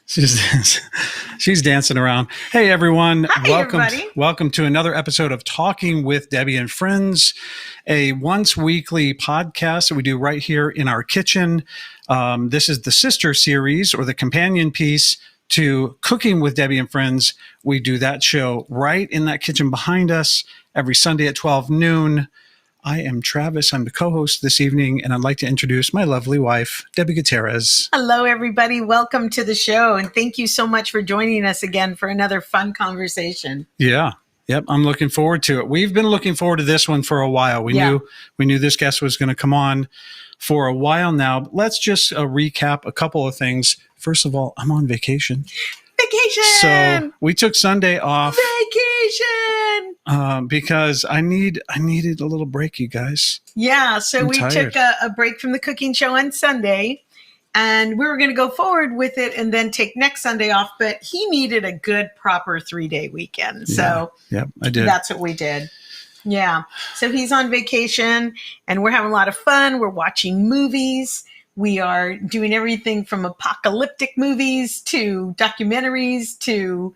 She's dancing around. Hey, everyone. Hi, everybody. Welcome to another episode of Talking with Debi and Friends, a once weekly podcast that we do right here in our kitchen. This is the sister series or the companion piece to Cooking with Debi and Friends. We do that show right in that kitchen behind us every Sunday at 12 noon. I am Travis. I'm the co-host this evening, and I'd like to introduce my lovely wife, Debi Gutierrez. Hello, everybody. Welcome to the show, and thank you so much for joining us again for another fun conversation. Yeah. Yep. I'm looking forward to it. We've been looking forward to this one for a while. We knew this guest was going to come on for a while now. Let's just recap a couple of things. First of all, I'm on vacation. So we took Sunday off. Vacation! Because I needed a little break, you guys. Yeah, so I'm we tired. took a break from the cooking show on Sunday, and we were going to go forward with it and then take next Sunday off, but he needed a good, proper 3-day weekend. So yeah, I did. That's what we did. Yeah, so he's on vacation, and we're having a lot of fun. We're watching movies. We are doing everything from apocalyptic movies to documentaries to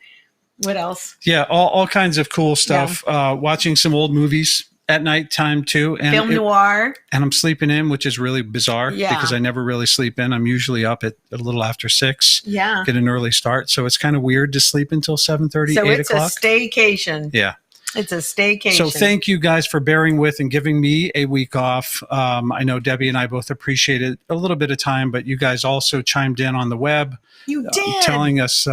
what else? Yeah, all kinds of cool stuff. Yeah. Watching some old movies at nighttime too. And film noir. And I'm sleeping in, which is really bizarre because I never really sleep in. I'm usually up at a little after 6. Yeah. Get an early start. So it's kind of weird to sleep until 7:30, so 8 it's o'clock. A staycation. Yeah. It's a staycation. So thank you guys for bearing with and giving me a week off. I know Debi and I both appreciated a little bit of time, but you guys also chimed in on the web. You did. Telling us,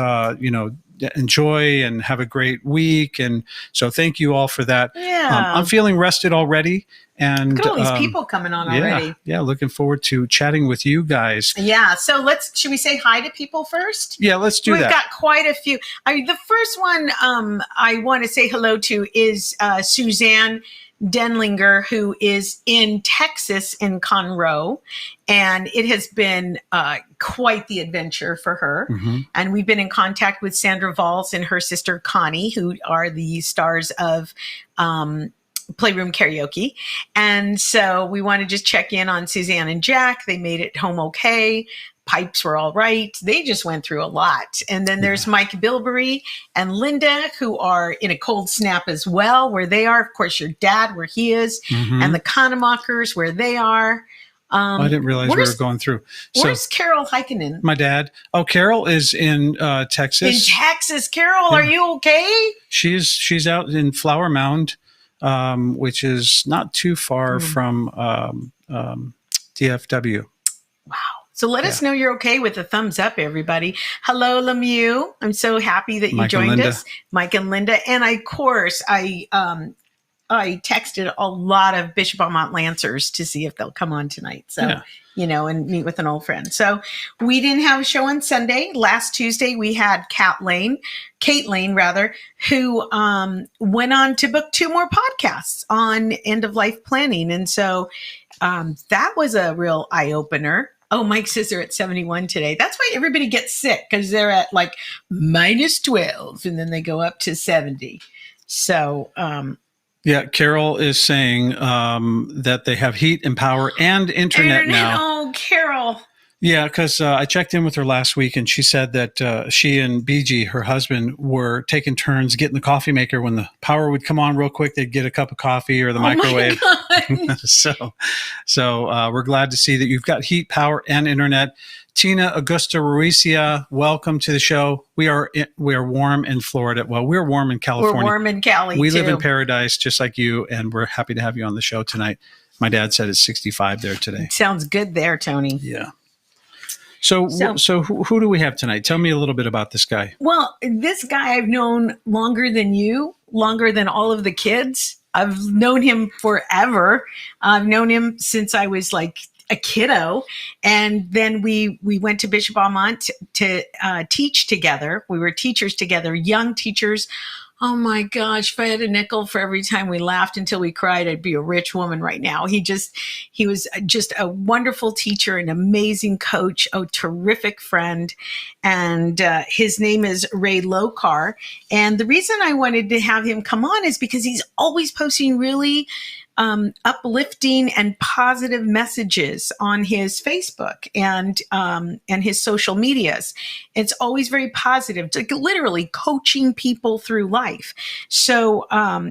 enjoy and have a great week. And so thank you all for that. Yeah. I'm feeling rested already. And look at all these people coming on already. Yeah. Looking forward to chatting with you guys. Yeah. So should we say hi to people first? Yeah, let's do that. We've got quite a few. The first one I want to say hello to is Suzanne Denlinger, who is in Texas in Conroe. And it has been quite the adventure for her. Mm-hmm. And we've been in contact with Sandra Valls and her sister Connie, who are the stars of Playroom Karaoke. And so we want to just check in on Suzanne and Jack. They made it home okay. Pipes were all right. They just went through a lot. And then there's Mike Bilberry and Linda, who are in a cold snap as well, where they are. Of course, your dad, where he is, and the Kanemaachers, where they are. I didn't realize we were going through. Where's Carol Heikkinen? My dad. Oh, Carol is in Texas. In Texas. Carol, are you okay? She's out in Flower Mound, which is not too far from DFW. Wow. So let us know you're okay with a thumbs up, everybody. Hello, Lemieux. I'm so happy that you joined us. Mike and Linda. And of course, I texted a lot of Bishop Almont Lancers to see if they'll come on tonight. So, and meet with an old friend. So we didn't have a show on Sunday. Last Tuesday, we had Kate Lane, who went on to book 2 more podcasts on end of life planning. And so that was a real eye opener. Oh, Mike says they're at 71 today. That's why everybody gets sick, because they're at like minus 12 and then they go up to 70. So, yeah, Carol is saying that they have heat and power and internet now. Oh, Carol. Yeah, because I checked in with her last week, and she said that she and BG, her husband, were taking turns getting the coffee maker. When the power would come on real quick, they'd get a cup of coffee or the microwave. So we're glad to see that you've got heat, power, and internet. Tina Augusta Ruicia, welcome to the show. We are warm in Florida. Well, we're warm in California. We're warm in Cali, We live in paradise just like you, and we're happy to have you on the show tonight. My dad said it's 65 there today. Sounds good there, Tony. Yeah. So who do we have tonight? Tell me a little bit about this guy. Well, this guy I've known longer than you, longer than all of the kids. I've known him forever. I've known him since I was like a kiddo. And then we went to Bishop Almont to teach together. We were teachers together, young teachers. Oh my gosh, if I had a nickel for every time we laughed until we cried, I'd be a rich woman right now. He was just a wonderful teacher, an amazing coach, a terrific friend. And his name is Ray Lokar. And the reason I wanted to have him come on is because he's always posting really uplifting and positive messages on his Facebook and his social medias. It's always very positive, like literally coaching people through life. So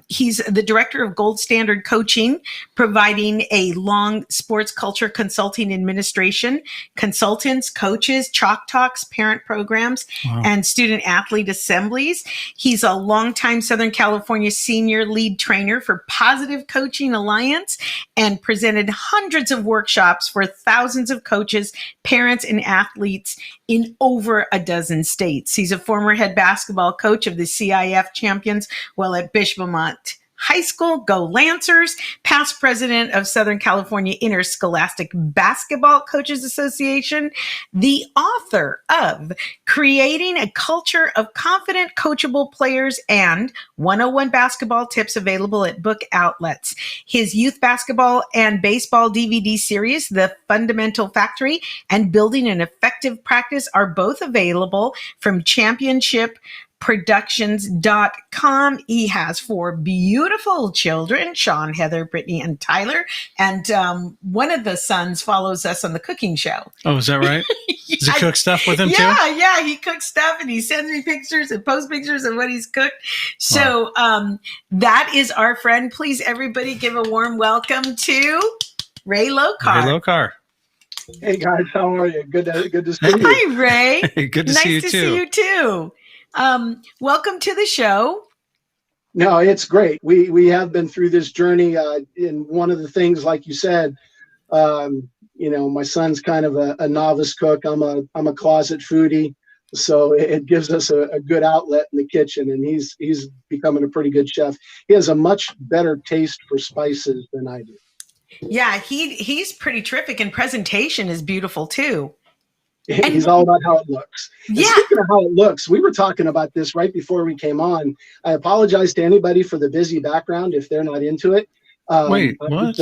he's the director of Gold Standard Coaching, providing a long sports culture consulting administration, consultants, coaches, chalk talks, parent programs, and student athlete assemblies. He's a longtime Southern California senior lead trainer for Positive Coaching Alliance and presented hundreds of workshops for thousands of coaches, parents, and athletes in over a dozen states. He's a former head basketball coach of the CIF champions while at Bishop Amat High School, Go Lancers, past president of Southern California Interscholastic Basketball Coaches Association, the author of Creating a Culture of Confident, Coachable Players and 101 Basketball Tips, available at book outlets. His youth basketball and baseball DVD series, The Fundamental Factory and Building an Effective Practice, are both available from Championship Productions.com. He has 4 beautiful children, Sean, Heather, Brittany, and Tyler. And one of the sons follows us on the cooking show. Oh, is that right? Does he cook stuff with him too? Yeah, he cooks stuff and he sends me pictures and posts pictures of what he's cooked. So that is our friend. Please, everybody, give a warm welcome to Ray Lokar. Ray Lokar. Hey guys, how are you? Good to see you. Hi, Ray. Good to nice see you to too. see you too. Welcome to the show. No, it's great. We have been through this journey. And one of the things, like you said, my son's kind of a novice cook. I'm a closet foodie, so it gives us a good outlet in the kitchen. And he's becoming a pretty good chef. He has a much better taste for spices than I do. Yeah, he's pretty terrific, and presentation is beautiful too. He's all about how it looks. And Yeah. speaking of how it looks, we were talking about this right before we came on. I apologize to anybody for the busy background if they're not into it. Wait, what?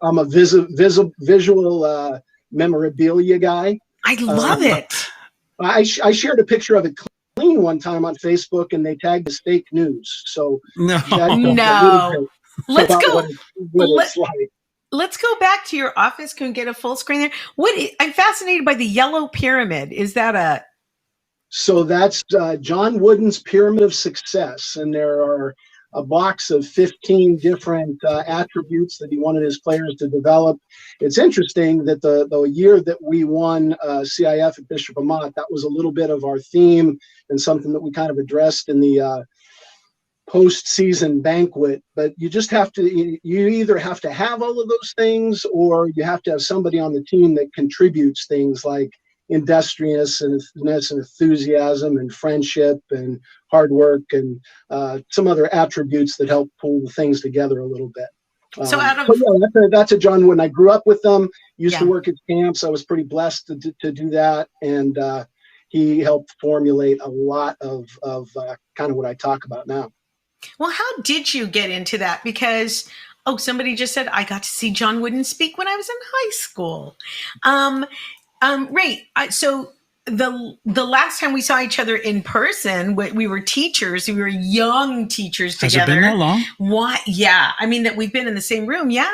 I'm a visual memorabilia guy. I love it. I shared a picture of it clean one time on Facebook, and they tagged as fake news. So No. No. Let's go. What it's like. Let's go back to your office. Can we get a full screen there? I'm fascinated by the yellow pyramid. Is that So that's John Wooden's Pyramid of Success, and there are a box of 15 different attributes that he wanted his players to develop. It's interesting that the year that we won CIF at Bishop Amat, that was a little bit of our theme and something that we kind of addressed in the post-season banquet. But you just have to, you either have to have all of those things, or you have to have somebody on the team that contributes things like industriousness and enthusiasm and friendship and hard work and some other attributes that help pull the things together a little bit. That's a John Wooden. I grew up with them, used to work at camps. I was pretty blessed to do that. And he helped formulate a lot of kind of what I talk about now. Well, how did you get into that? Because, somebody just said, I got to see John Wooden speak when I was in high school. Ray, so the last time we saw each other in person, we were teachers. We were young teachers together. Has it been that long? What? Yeah. I mean, that we've been in the same room. Yeah.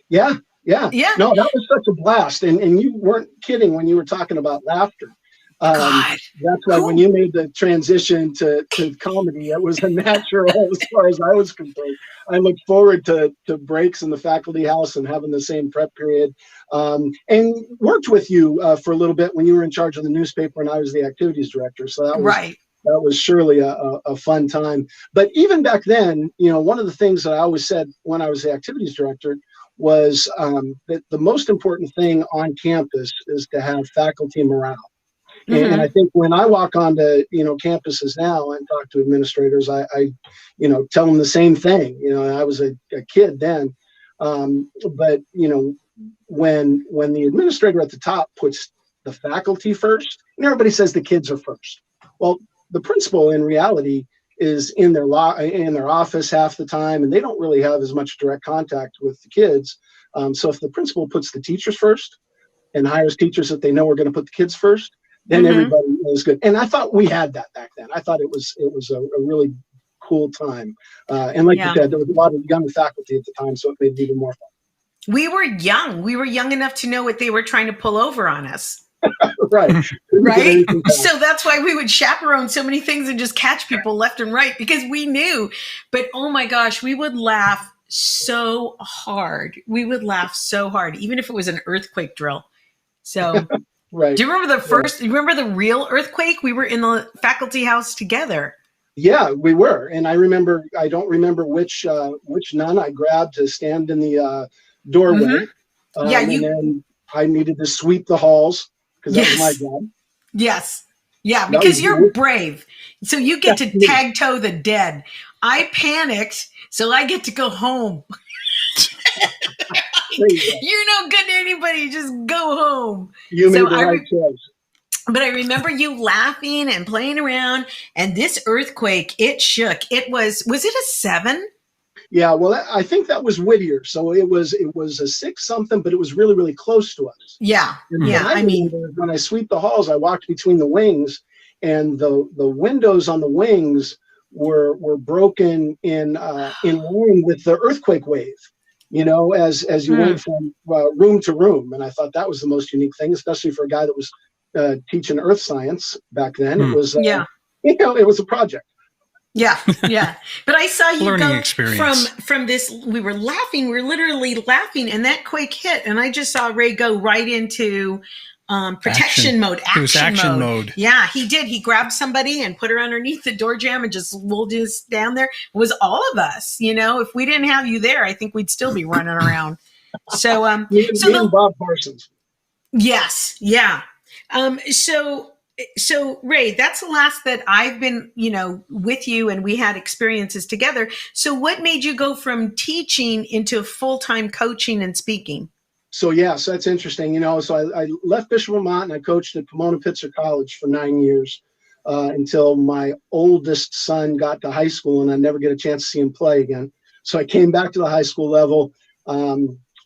Yeah. No, that was such a blast. And you weren't kidding when you were talking about laughter. God. That's why when you made the transition to comedy, it was a natural as far as I was concerned. I looked forward to breaks in the faculty house and having the same prep period. And worked with you for a little bit when you were in charge of the newspaper and I was the activities director. So that was right. That was surely a fun time. But even back then, one of the things that I always said when I was the activities director was that the most important thing on campus is to have faculty morale. Mm-hmm. And I think when I walk onto, campuses now and talk to administrators, I tell them the same thing. I was a kid then. But, when the administrator at the top puts the faculty first, and everybody says the kids are first. Well, the principal in reality is in their office half the time, and they don't really have as much direct contact with the kids. So if the principal puts the teachers first and hires teachers that they know are going to put the kids first, then everybody is good. And I thought we had that back then. I thought it was a really cool time. And like you said, there was a lot of young faculty at the time, so it made it even more fun. We were young. We were young enough to know what they were trying to pull over on us. Right. Right. So that's why we would chaperone so many things and just catch people left and right, because we knew. But oh my gosh, we would laugh so hard. We would laugh so hard, even if it was an earthquake drill. So right. Do you remember the first, you remember the real earthquake? We were in the faculty house together. Yeah, we were. And I don't remember which nun I grabbed to stand in the doorway. Mm-hmm. And then I needed to sweep the halls because that was my job. Yes. Yeah, because you're brave. So you get to tag toe the dead. I panicked, so I get to go home. You're no good to anybody. Just go home. You made the right choice. But I remember you laughing and playing around, and this earthquake, it shook. Was it a 7? Yeah, well, I think that was Whittier. So it was a 6 something, but it was really, really close to us. Yeah. And I mean, when I sweep the halls, I walked between the wings, and the windows on the wings were broken in line with the earthquake wave. You know, as you went from room to room. And I thought that was the most unique thing, especially for a guy that was teaching earth science back then. It was, it was a project. Yeah. But I saw you learning go experience. from this. We were laughing. We were literally laughing. And that quake hit. And I just saw Ray go right into protection mode. It was action mode. Yeah, he did. He grabbed somebody and put her underneath the door jamb and just rolled us down there. It was all of us. You know, if we didn't have you there, I think we'd still be running around. So, Bob Parsons. Yes. Yeah. So Ray, that's the last that I've been, with you, and we had experiences together. So what made you go from teaching into full-time coaching and speaking? So that's interesting. So I left Bishop Vermont and I coached at Pomona-Pitzer College for 9 years until my oldest son got to high school, and I never get a chance to see him play again. So I came back to the high school level,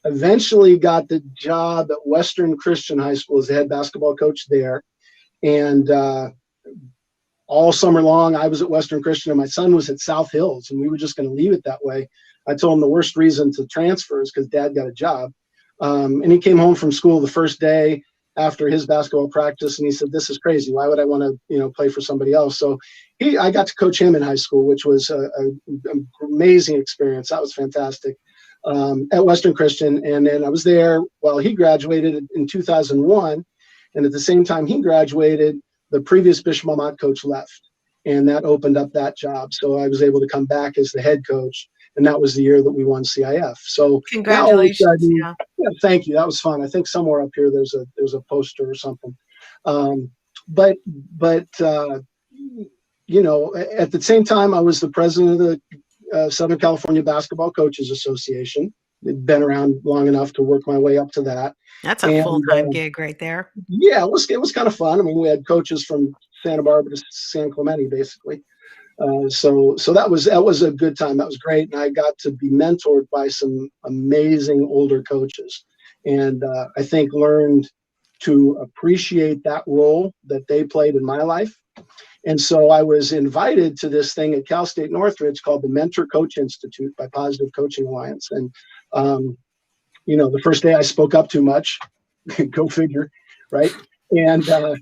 eventually got the job at Western Christian High School as the head basketball coach there. And all summer long, I was at Western Christian and my son was at South Hills, and we were just going to leave it that way. I told him the worst reason to transfer is because Dad got a job. And he came home from school the first day after his basketball practice, and he said, "This is crazy. Why would I want to, play for somebody else?" So I got to coach him in high school, which was an amazing experience. That was fantastic at Western Christian. And then I was there while he graduated in 2001. And at the same time he graduated, the previous Bishop Vermont coach left, and that opened up that job. So I was able to come back as the head coach. And that was the year that we won CIF. So congratulations! Yeah, thank you. That was fun. I think somewhere up here there's a poster or something. But at the same time, I was the president of the Southern California Basketball Coaches Association. I'd been around long enough to work my way up to that. That's a full-time gig right there. Yeah, it was kind of fun. I mean, we had coaches from Santa Barbara to San Clemente, basically. So that was a good time. That was great. And I got to be mentored by some amazing older coaches, and I think learned to appreciate that role that they played in my life. And so I was invited to this thing at Cal State Northridge called the Mentor Coach Institute by Positive Coaching Alliance. And, the first day I spoke up too much, go figure. Right. And the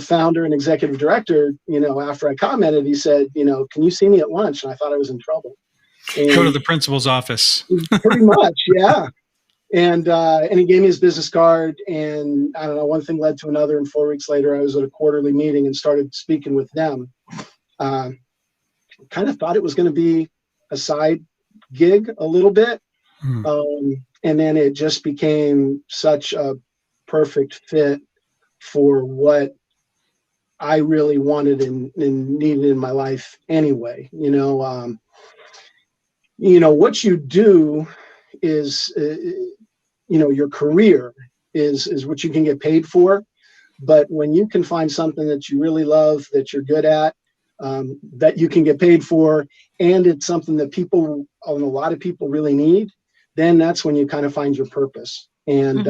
founder and executive director, after I commented, he said, "Can you see me at lunch?" And I thought I was in trouble. And go to the principal's office. Pretty much. Yeah. And he gave me his business card, and I don't know, one thing led to another. And 4 weeks later, I was at a quarterly meeting and started speaking with them. Kind of thought it was going to be a side gig a little bit. And then it just became such a perfect fit for what I really wanted and needed in my life anyway. What you do is, your career is what you can get paid for. But when you can find something that you really love, that you're good at, that you can get paid for, and it's something that a lot of people really need, then that's when you kind of find your purpose. And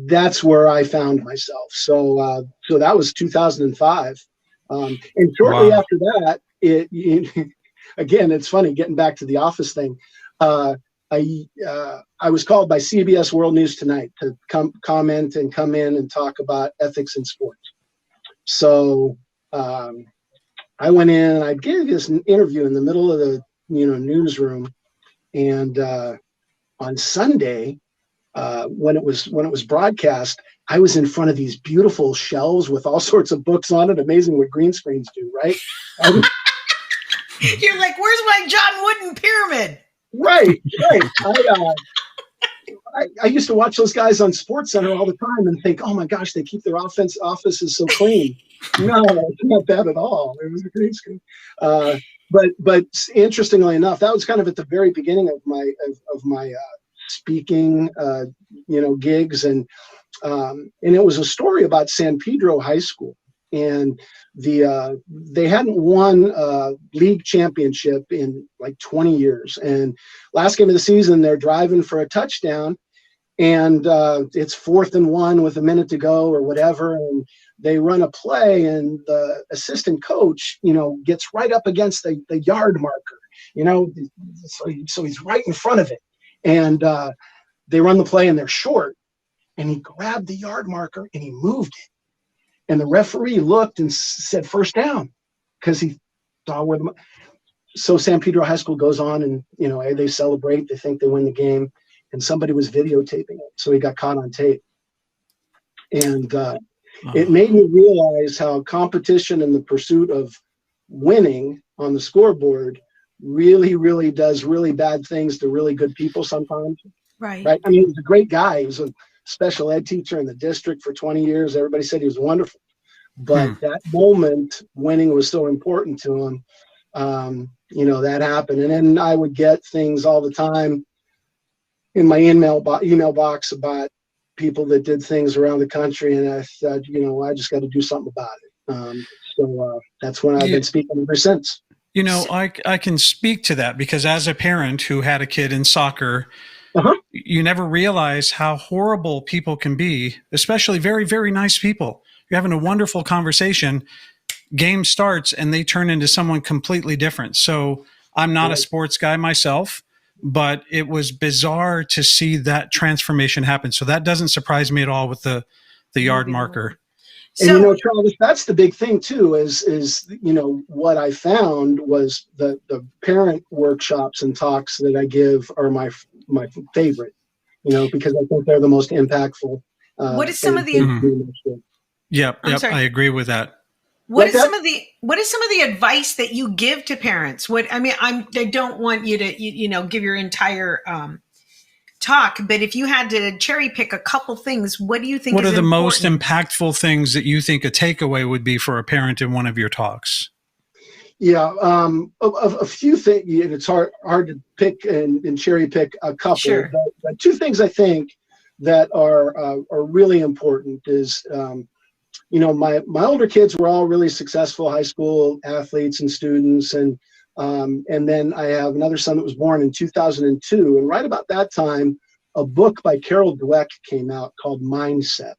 that's where I found myself. So that was 2005. And shortly Wow. after that, again, it's funny getting back to the office thing. I was called by CBS World News Tonight to comment and come in and talk about ethics in sports. So I went in and I gave this interview in the middle of the newsroom, and on Sunday, when it was broadcast, I was in front of these beautiful shelves with all sorts of books on it. Amazing what green screens do, right? You're like, where's my John Wooden pyramid? Right. I used to watch those guys on SportsCenter all the time and think, oh my gosh, they keep their offices so clean. No, it's not that at all. It was a green screen. But interestingly enough, that was kind of at the very beginning of my speaking, gigs, and it was a story about San Pedro High School, and they hadn't won a league championship in like 20 years, and last game of the season they're driving for a touchdown, and it's 4th and 1 with a minute to go or whatever, and they run a play, and the assistant coach, gets right up against the yard marker, so he's right in front of it, and they run the play and they're short, and he grabbed the yard marker and he moved it. And the referee looked and said, first down, because he saw where so San Pedro High School goes on, and, they celebrate, they think they win the game, and somebody was videotaping it. So he got caught on tape. And it made me realize how competition and the pursuit of winning on the scoreboard really, really does really bad things to really good people sometimes. Right. I mean, he was a great guy. He was a special ed teacher in the district for 20 years. Everybody said he was wonderful. But that moment, winning was so important to him. That happened. And then I would get things all the time in my email box about people that did things around the country. And I thought, I just got to do something about it. So that's when I've been speaking ever since. I can speak to that because as a parent who had a kid in soccer, you never realize how horrible people can be, especially very, very nice people. You're having a wonderful conversation, game starts, and they turn into someone completely different. So I'm not a sports guy myself, but it was bizarre to see that transformation happen. So that doesn't surprise me at all with the yard marker. And Travis, that's the big thing too, is what I found was the parent workshops and talks that I give are my favorite, because I think they're the most impactful. What is some of the Yep, I agree with that. What is some of the advice that you give to parents? I don't want you to give your entire talk, but if you had to cherry pick a couple things, what do you think? What are the most impactful things that you think a takeaway would be for a parent in one of your talks? Yeah, a few things, and it's hard to pick and cherry pick a couple. Sure. But two things I think that are really important is, my older kids were all really successful high school athletes and students, and then I have another son that was born in 2002, and right about that time, a book by Carol Dweck came out called Mindset.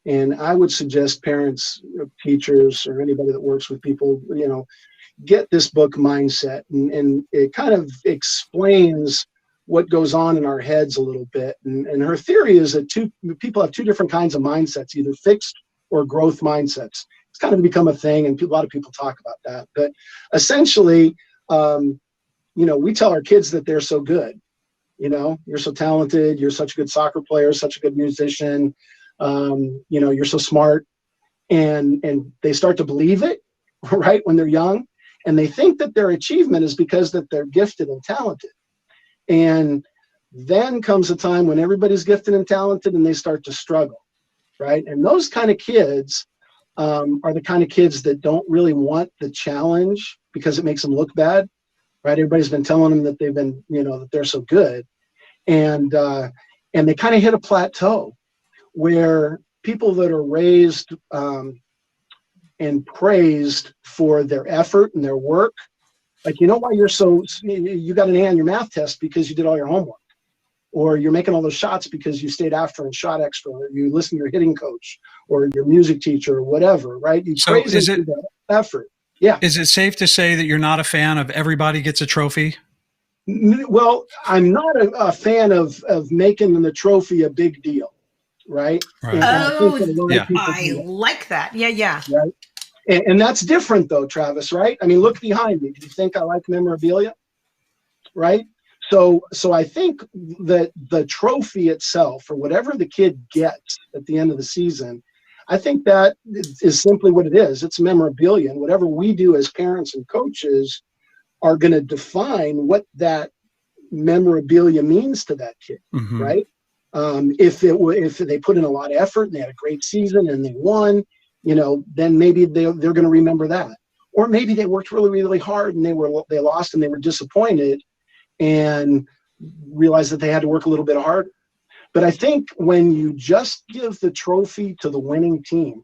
And I would suggest parents, teachers, or anybody that works with people, get this book, Mindset, and it kind of explains what goes on in our heads a little bit. And her theory is that people have two different kinds of mindsets, either fixed or growth mindsets. It's kind of become a thing, and a lot of people talk about that. But essentially, we tell our kids that they're so good. You're so talented. You're such a good soccer player, such a good musician. You're so smart, and they start to believe it, right, when they're young, and they think that their achievement is because that they're gifted and talented. And then comes a time when everybody's gifted and talented, and they start to struggle, right? And those kind of kids are the kind of kids that don't really want the challenge because it makes them look bad, right? Everybody's been telling them that they've been, that they're so good, and they kind of hit a plateau where people that are raised and praised for their effort and their work, like, why you got an A on your math test because you did all your homework, or you're making all those shots because you stayed after and shot extra, or you listen to your hitting coach or your music teacher or whatever, right? You so is it effort. Yeah. Is it safe to say that you're not a fan of everybody gets a trophy? Well, I'm not a fan of making the trophy a big deal, right? Right. And I think that a lot of Yeah. people I do that, like that. Yeah. right? And that's different though, Travis, right? I mean, look behind me. Do you think I like memorabilia? Right? So I think that the trophy itself, or whatever the kid gets at the end of the season, I think that is simply what it is. It's memorabilia. And whatever we do as parents and coaches are going to define what that memorabilia means to that kid, Mm-hmm. right? If they put in a lot of effort and they had a great season and they won, then maybe they're going to remember that. Or maybe they worked really, really hard and they lost and they were disappointed and realized that they had to work a little bit harder. But I think when you just give the trophy to the winning team,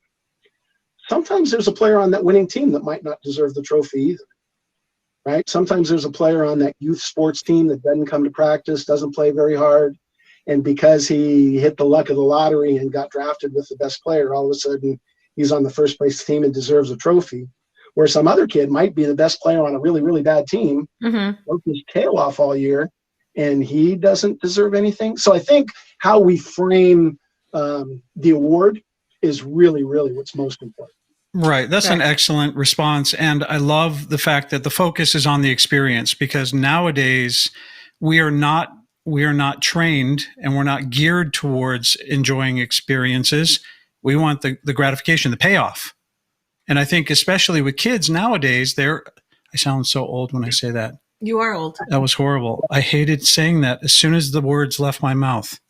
sometimes there's a player on that winning team that might not deserve the trophy either. Right? Sometimes there's a player on that youth sports team that doesn't come to practice, doesn't play very hard. And because he hit the luck of the lottery and got drafted with the best player, all of a sudden he's on the first place team and deserves a trophy. Where some other kid might be the best player on a really, really bad team, worked his tail off all year, and he doesn't deserve anything. So I think how we frame the award is really, really what's most important. Right. That's an excellent response. And I love the fact that the focus is on the experience, because nowadays we are not trained and we're not geared towards enjoying experiences. We want the gratification, the payoff. And I think especially with kids nowadays, I sound so old when I say that. You are old. That was horrible. I hated saying that as soon as the words left my mouth.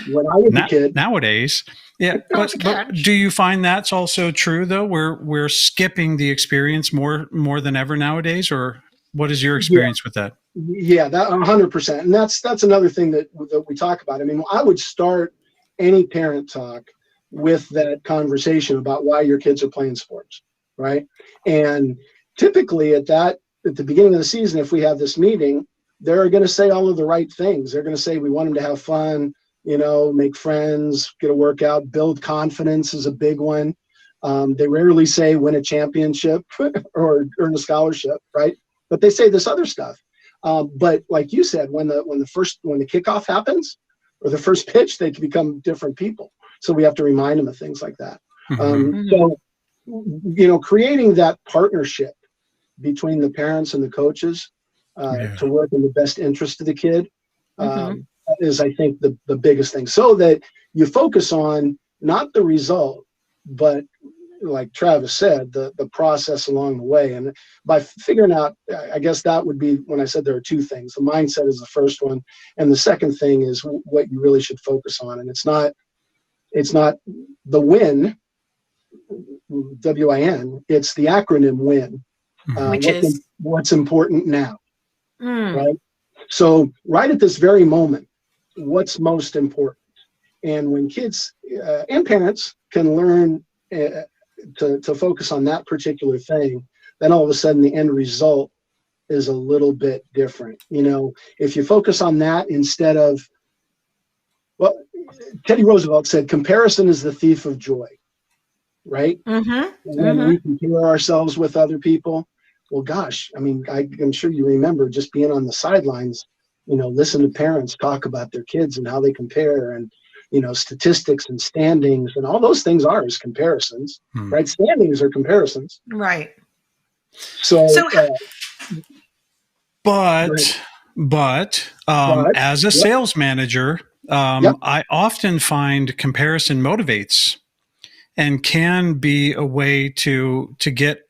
When I was a kid. Nowadays. Yeah, but do you find that's also true though? We're skipping the experience more than ever nowadays, or what is your experience with that? Yeah, that 100%. And that's another thing that we talk about. I mean, I would start any parent talk with that conversation about why your kids are playing sports, right? And typically at the beginning of the season, if we have this meeting, they're going to say all of the right things. They're going to say we want them to have fun, make friends, get a workout, build confidence is a big one. They rarely say win a championship or earn a scholarship, right? But they say this other stuff. But like you said, when the kickoff happens or the first pitch, they can become different people. So we have to remind them of things like that. So, creating that partnership between the parents and the coaches to work in the best interest of the kid is, I think, the biggest thing. So that you focus on not the result, but like Travis said, the process along the way. And by figuring out, I guess that would be when I said there are two things. The mindset is the first one. And the second thing is what you really should focus on. And it's not the win, WIN, it's the acronym WIN, which is what's important now, right? So right at this very moment, what's most important? And when kids and parents can learn to focus on that particular thing, then all of a sudden the end result is a little bit different. If you focus on that instead of, well, Teddy Roosevelt said, comparison is the thief of joy, right? When we compare ourselves with other people, well, gosh, I mean, I'm sure you remember just being on the sidelines, listen to parents talk about their kids and how they compare, and, statistics and standings and all those things are as comparisons, right? Standings are comparisons. Right. So But as a sales manager, I often find comparison motivates and can be a way to get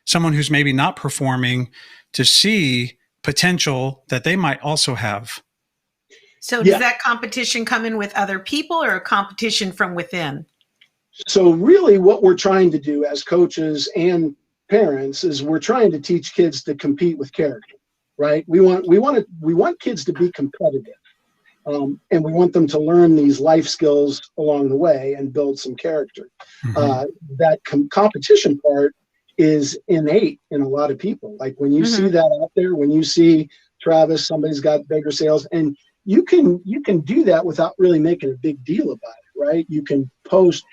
someone who's maybe not performing to see potential that they might also have. So does that competition come in with other people or a competition from within? So really what we're trying to do as coaches and parents is we're trying to teach kids to compete with character, right? We want kids to be competitive. And we want them to learn these life skills along the way and build some character. That competition part is innate in a lot of people. Like when you see that out there, when you see Travis, somebody's got bigger sales, and you can do that without really making a big deal about it, right? You can post,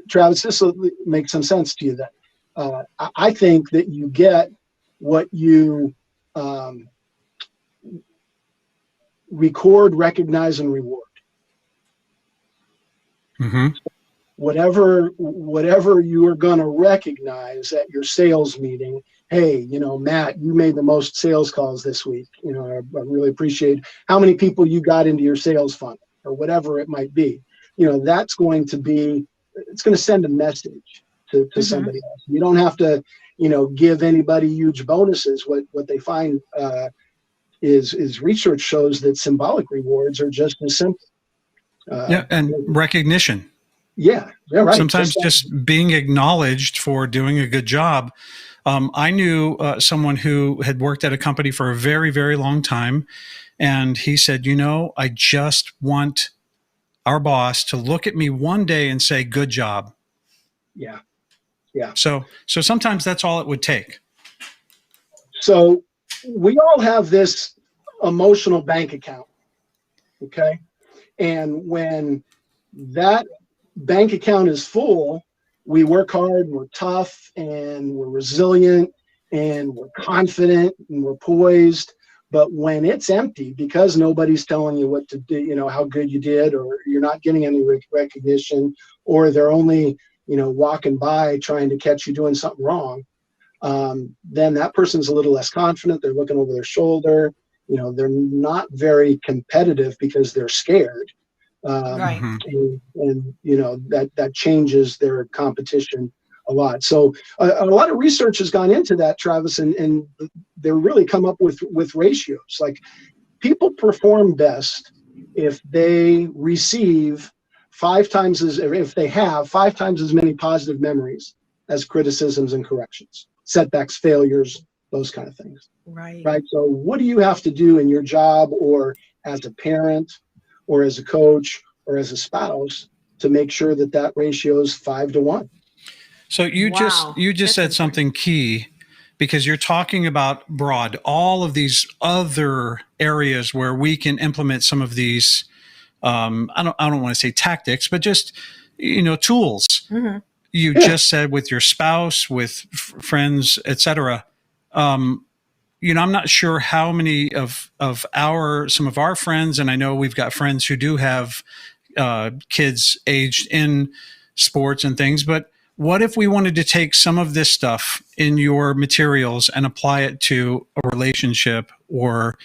Travis, this will make some sense to you then. I think that you get what you record, recognize, and reward. Mm-hmm. Whatever you are going to recognize at your sales meeting. Hey, Matt, you made the most sales calls this week. I really appreciate how many people you got into your sales funnel, or whatever it might be. That's going to send a message to somebody else. You don't have to, give anybody huge bonuses. What they find is research shows that symbolic rewards are just as simple. And recognition. Yeah, right. Sometimes just being acknowledged for doing a good job. I knew someone who had worked at a company for a very, very long time, and he said, I just want our boss to look at me one day and say, good job. Yeah. So sometimes that's all it would take. So we all have this emotional bank account, okay? And when that bank account is full, we work hard, we're tough, and we're resilient, and we're confident, and we're poised. But when it's empty, because nobody's telling you what to do, how good you did, or you're not getting any recognition, or they're only, walking by trying to catch you doing something wrong, then that person's a little less confident. They're looking over their shoulder. They're not very competitive because they're scared. Right. And that changes their competition a lot. So a lot of research has gone into that, Travis, and they really come up with ratios. Like, people perform best if they receive if they have 5 times as many positive memories as criticisms and corrections, setbacks, failures, those kind of things. Right. So what do you have to do in your job, or as a parent, or as a coach, or as a spouse, to make sure that ratio is 5 to 1? So you just said something key, because you're talking about broad, all of these other areas where we can implement some of these. I don't want to say tactics, but just tools. Mm-hmm. You just said with your spouse, with friends, etc. I'm not sure how many of some of our friends, and I know we've got friends who do have kids aged in sports and things, but what if we wanted to take some of this stuff in your materials and apply it to a relationship or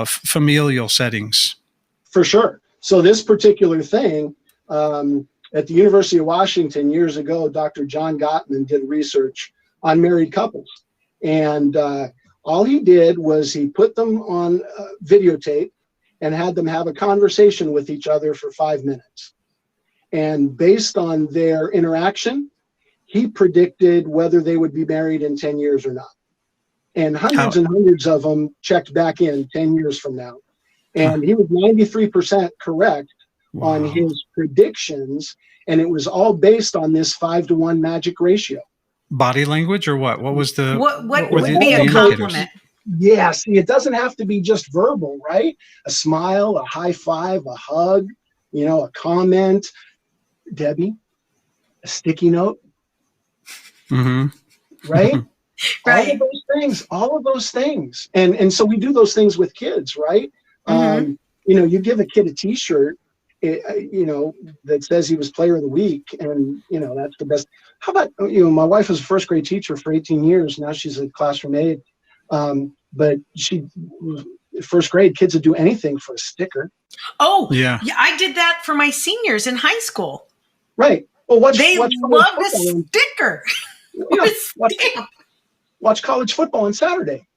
familial settings? For sure. So this particular thing, at the University of Washington years ago, Dr. John Gottman did research on married couples. And all he did was he put them on videotape and had them have a conversation with each other for 5 minutes. And based on their interaction, he predicted whether they would be married in 10 years or not. And hundreds and hundreds of them checked back in 10 years from now. And he was 93% correct on his predictions. And it was all based on this 5 to 1 magic ratio. Body language, or what? What was the what would be a compliment? Yeah, see, it doesn't have to be just verbal, right? A smile, a high five, a hug, a comment. Debbie, a sticky note. Mm-hmm. Right? Right. All of those things. And so we do those things with kids, right? Mm-hmm. You give a kid a T-shirt, that says he was player of the week, and that's the best. How about my wife was a first grade teacher for 18 years. Now she's a classroom aide, but first grade kids would do anything for a sticker. Oh yeah, I did that for my seniors in high school. Right. Well, they loved a sticker. Watch college football on Saturday.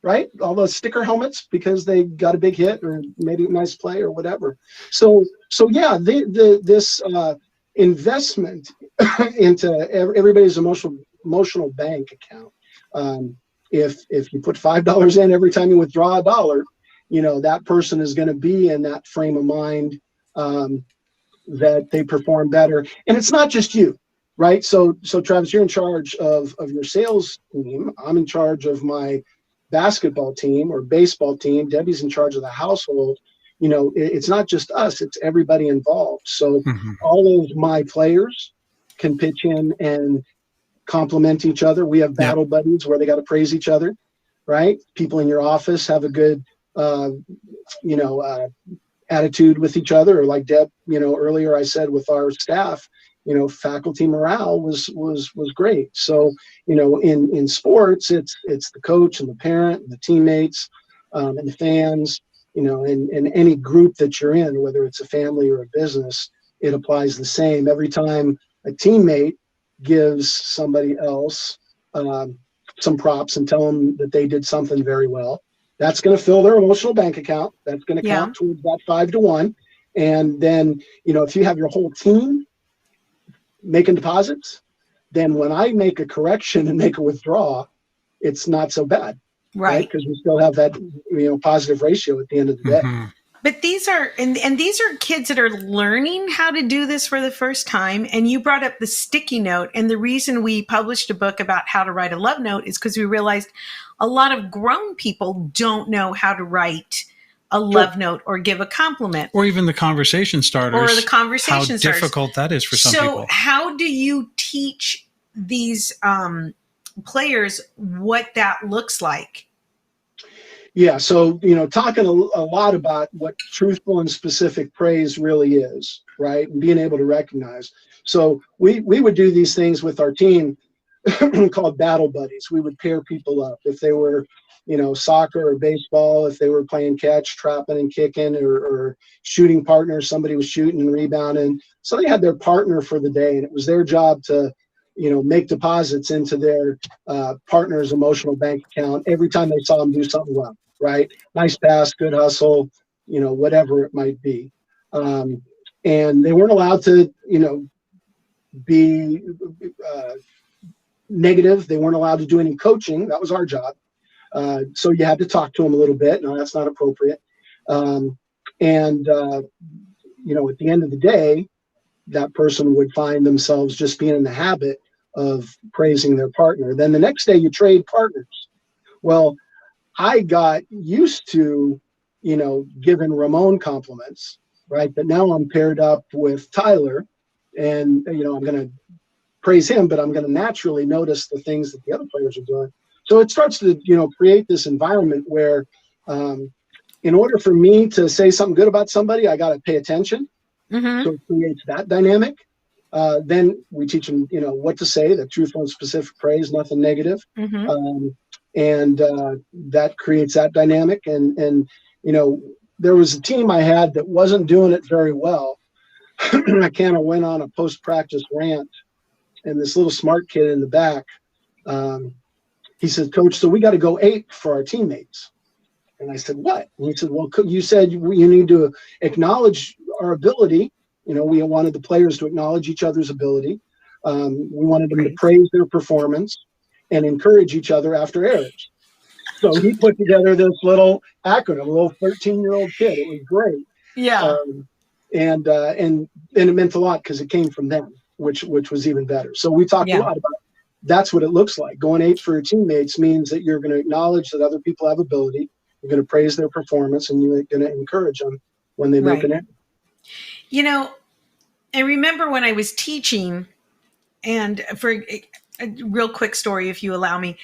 Right? All those sticker helmets because they got a big hit or maybe a nice play or whatever. So yeah, this investment into everybody's emotional bank account. If you put $5 in every time you withdraw $1, that person is going to be in that frame of mind that they perform better. And it's not just you, right? So Travis, you're in charge of your sales team. I'm in charge of my basketball team or baseball team. Debbie's in charge of the household. It's not just us, it's everybody involved. So all of my players can pitch in and compliment each other. We have battle buddies where they got to praise each other, right? People in your office have a good, attitude with each other, or like Deb, earlier I said with our staff, faculty morale was great. So, in sports, it's the coach and the parent and the teammates, and the fans, in any group that you're in, whether it's a family or a business, it applies the same. Every time a teammate gives somebody else some props and tell them that they did something very well, that's going to fill their emotional bank account. That's going to count towards that 5-to-1. And then, if you have your whole team making deposits, then when I make a correction and make a withdrawal, it's not so bad. Right. Because we still have that, positive ratio at the end of the day. Mm-hmm. But these are, and these are kids that are learning how to do this for the first time. And you brought up the sticky note. And the reason we published a book about how to write a love note is because we realized a lot of grown people don't know how to write a love note or give a compliment. Or even the conversation starters. Or the conversation starters. How difficult that is for some people. So how do you teach these players what that looks like? Yeah, so, talking a lot about what truthful and specific praise really is, right? And being able to recognize. So we would do these things with our team called battle buddies. We would pair people up. If they were, soccer or baseball, if they were playing catch, trapping and kicking, or shooting partners, somebody was shooting and rebounding. So they had their partner for the day, and it was their job to, make deposits into their partner's emotional bank account every time they saw them do something well. Right? Nice pass, good hustle, whatever it might be. And they weren't allowed to, be negative. They weren't allowed to do any coaching. That was our job. So you had to talk to them a little bit. No, that's not appropriate. At the end of the day, that person would find themselves just being in the habit of praising their partner. Then the next day you trade partners. Well, I got used to, giving Ramon compliments, right? But now I'm paired up with Tyler, and, I'm going to praise him, but I'm going to naturally notice the things that the other players are doing. So it starts to, create this environment where in order for me to say something good about somebody, I got to pay attention. Mm-hmm. So it creates that dynamic. Then we teach them, what to say, the truthful and specific praise, nothing negative. Mm-hmm. And that creates that dynamic. And there was a team I had that wasn't doing it very well. I kind of went on a post-practice rant, and this little smart kid in the back, he said, "Coach, so we got to go 8 for our teammates." And I said, "What?" And he said, "Well, you said you need to acknowledge our ability. We wanted the players to acknowledge each other's ability. We wanted them to praise their performance and encourage each other after errors." So he put together this little acronym, a little 13-year-old kid. It was great. Yeah. And it meant a lot because it came from them, which was even better. So we talked a lot about that's what it looks like. Going 8 for your teammates means that you're going to acknowledge that other people have ability. You're going to praise their performance, and you're going to encourage them when they make an error. I remember when I was teaching, and for a real quick story, if you allow me.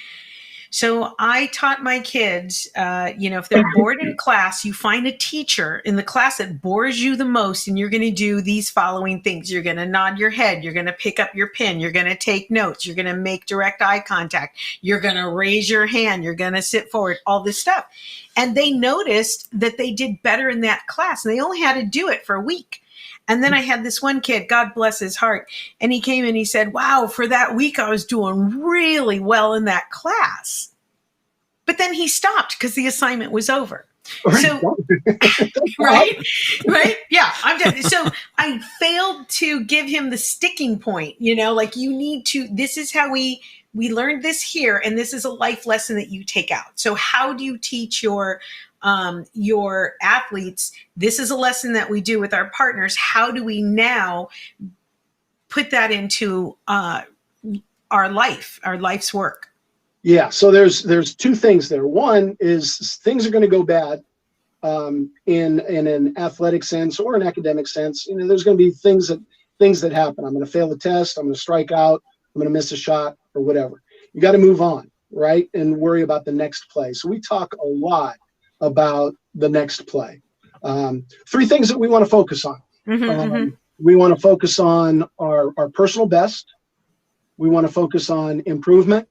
So I taught my kids, if they're bored in class, you find a teacher in the class that bores you the most, and you're going to do these following things. You're going to nod your head. You're going to pick up your pen. You're going to take notes. You're going to make direct eye contact. You're going to raise your hand. You're going to sit forward, all this stuff. And they noticed that they did better in that class, and they only had to do it for a week. And then I had this one kid, God bless his heart, and he came and he said, "Wow, for that week, I was doing really well in that class." But then he stopped because the assignment was over. So, right? Yeah, I'm done. So I failed to give him the sticking point, you need to, this is how we learned this here, and this is a life lesson that you take out. So how do you teach your athletes, this is a lesson that we do with our partners. How do we now put that into our life's work? Yeah. So there's 2 things there. One is things are going to go bad in an athletic sense or an academic sense. There's going to be things that happen. I'm going to fail a test. I'm going to strike out. I'm going to miss a shot. or whatever. You got to move on, right? And worry about the next play. So we talk a lot about the next play. 3 things that we want to focus on. We want to focus on our personal best. We want to focus on improvement,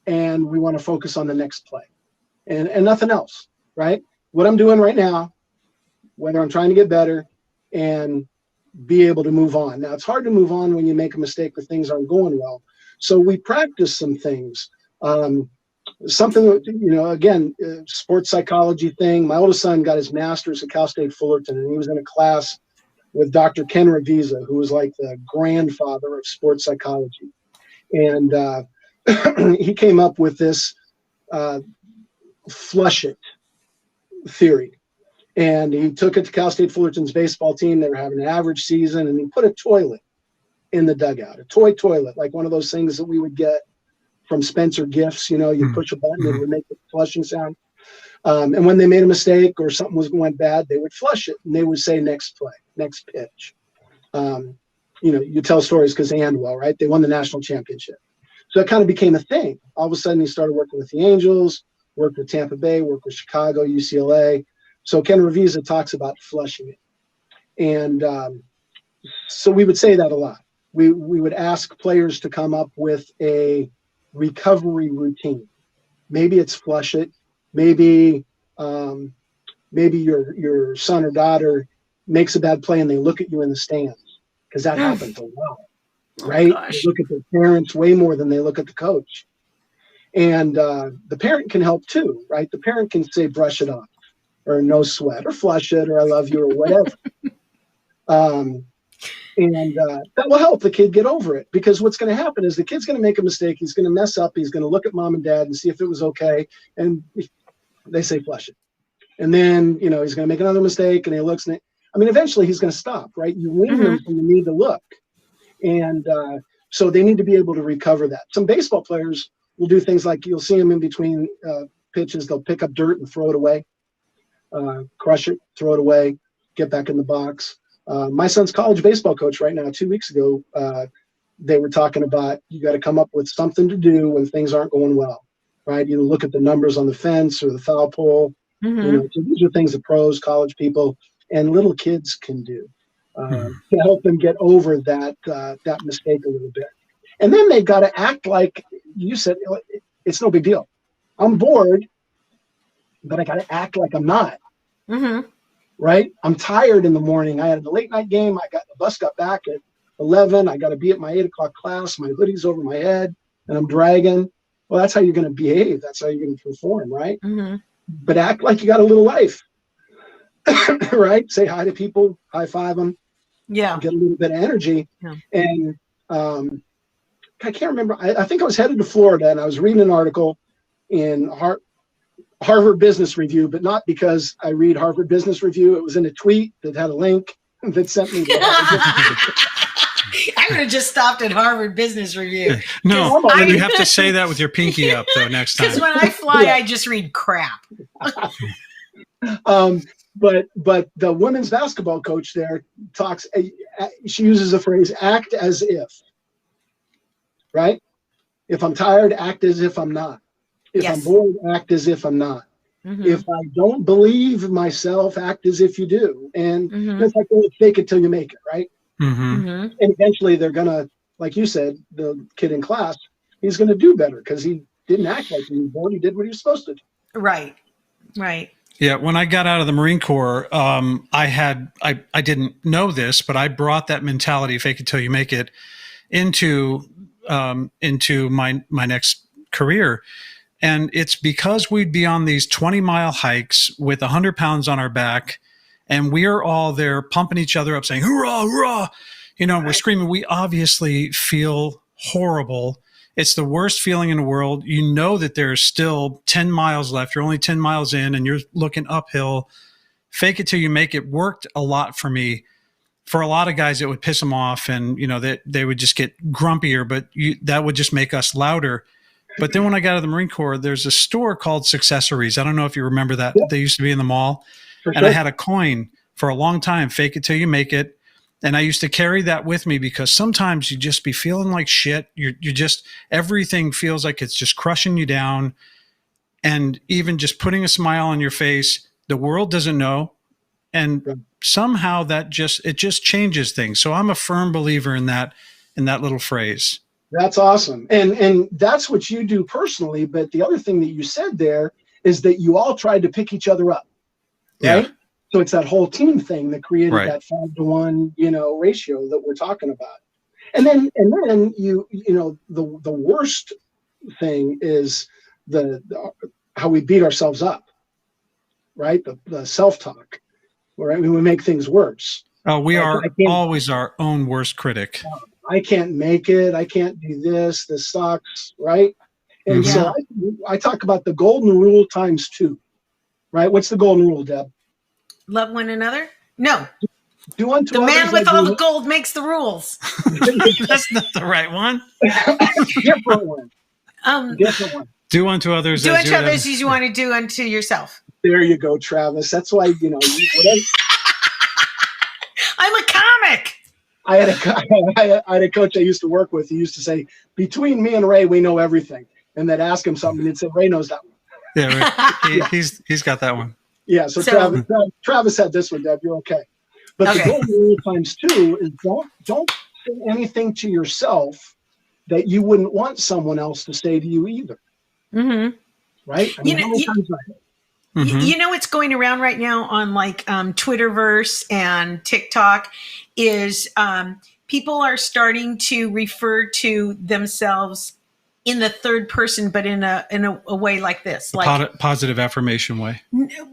and we want to focus on the next play, and nothing else, right? What I'm doing right now, whether I'm trying to get better and be able to move on. Now, it's hard to move on when you make a mistake or things aren't going well. So we practice some things. Something that, again, sports psychology thing. My oldest son got his master's at Cal State Fullerton, and he was in a class with Dr. Ken Ravizza, who was like the grandfather of sports psychology. And he came up with this flush it theory. And he took it to Cal State Fullerton's baseball team. They were having an average season, and he put a toilet in the dugout, a toy toilet, like one of those things that we would get from Spencer Gifts. You push a button and it would make the flushing sound. And when they made a mistake or something went bad, they would flush it, and they would say next play, next pitch. You tell stories because they end well, right? They won the national championship. So it kind of became a thing. All of a sudden, he started working with the Angels, worked with Tampa Bay, worked with Chicago, UCLA. So Ken Ravizza talks about flushing it. And so we would say that a lot. We would ask players to come up with a recovery routine. Maybe it's flush it. Maybe your son or daughter makes a bad play and they look at you in the stands, because that happens a lot, right? They look at their parents way more than they look at the coach. And the parent can help too, right? The parent can say brush it off, or no sweat, or flush it, or I love you, or whatever. And that will help the kid get over it, because what's going to happen is the kid's going to make a mistake. He's going to mess up. He's going to look at mom and dad and see if it was okay. And they say, flush it. And then, he's going to make another mistake, and he looks, and eventually he's going to stop, right? You wean them from the need to look. And so they need to be able to recover that. Some baseball players will do things like, you'll see them in between pitches. They'll pick up dirt and throw it away, crush it, throw it away, get back in the box. My son's college baseball coach right now, 2 weeks ago, they were talking about, you got to come up with something to do when things aren't going well, right? You look at the numbers on the fence or the foul pole. So these are things that pros, college people, and little kids can do to help them get over that mistake a little bit. And then they've got to act like you said, it's no big deal. I'm bored, but I got to act like I'm not. Right? I'm tired in the morning. I had a late night game. The bus got back at 11. I got to be at my 8 o'clock class. My hoodie's over my head and I'm dragging. Well, that's how you're going to behave. That's how you're going to perform, right? But act like you got a little life, right? Say hi to people, high five them. Yeah. Get a little bit of energy. Yeah. And I can't remember. I think I was headed to Florida, and I was reading an article in Harvard Business Review, but not because I read Harvard Business Review. It was in a tweet that had a link that sent me to I would have just stopped at Harvard Business Review. No, you have to say that with your pinky up, though, next time. Because when I fly, I just read crap. But the women's basketball coach there talks, she uses the phrase, act as if, right? If I'm tired, act as if I'm not. If I'm bored, act as if I'm not. If I don't believe myself, act as if you do. And it's like, fake it till you make it, right? And eventually they're going to, like you said, the kid in class, he's going to do better because he didn't act like he was bored. He did what he was supposed to do. Right. Yeah, when I got out of the Marine Corps, I didn't know this, but I brought that mentality, fake it till you make it, into my next career. And it's because we'd be on these 20-mile hikes with 100 pounds on our back, and we're all there pumping each other up, saying, hoorah, hoorah. We're screaming. We obviously feel horrible. It's the worst feeling in the world. You know that there's still 10 miles left. You're only 10 miles in, and you're looking uphill. Fake it till you make it worked a lot for me. For a lot of guys, it would piss them off, and they would just get grumpier, but that would just make us louder. But then when I got out of the Marine Corps, there's a store called Successories. I don't know if you remember that. Yep. They used to be in the mall. And I had a coin for a long time, fake it till you make it. And I used to carry that with me because sometimes you just be feeling like shit. You just, everything feels like it's just crushing you down. And even just putting a smile on your face, the world doesn't know. And somehow it just changes things. So I'm a firm believer in that little phrase. That's awesome. And that's what you do personally. But the other thing that you said there is that you all tried to pick each other up. Right. Yeah. So it's that whole team thing that created that 5-to-1, ratio that we're talking about. And then the worst thing is how we beat ourselves up, right? The self-talk, right? We make things worse. Oh, we are always our own worst critic. I can't make it. I can't do this. This sucks, right? And so I talk about the golden rule times 2, right? What's the golden rule, Deb? Love one another? No. Do unto the man with all the gold gold makes the rules. That's not the right one. Different one. Different one. Do unto others. Do unto others as you want to do unto yourself. There you go, Travis. That's why I'm a comic. I had a coach I used to work with. He used to say, "Between me and Ray, we know everything." And then ask him something, and he'd say, "Ray knows that one." Yeah, right. He's got that one. Yeah, so Travis had this one, Deb. You're okay. But the golden rule times 2 is don't say anything to yourself that you wouldn't want someone else to say to you either. Mm-hmm. Right? I mean, you know what's going around right now on like Twitterverse and TikTok is people are starting to refer to themselves in the third person, but in a way like this, like positive affirmation way.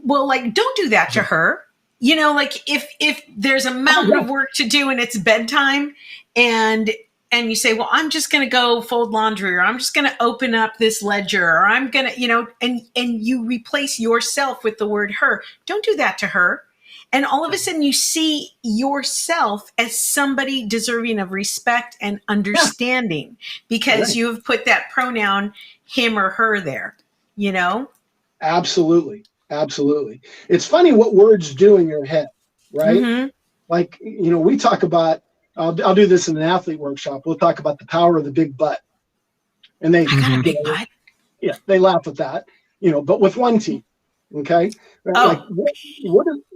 Well, like, don't do that to her. Like if there's a mountain of work to do and it's bedtime, and you say, well, I'm just going to go fold laundry, or I'm just going to open up this ledger, or I'm going to, and you replace yourself with the word her. Don't do that to her. And all of a sudden you see yourself as somebody deserving of respect and understanding because you have put that pronoun him or her there, Absolutely. Absolutely. It's funny what words do in your head, right? Mm-hmm. Like, we talk about, I'll do this in an athlete workshop. We'll talk about the power of the big butt. And they, big butt. Yeah, they laugh at that, but with one team. Okay. Like,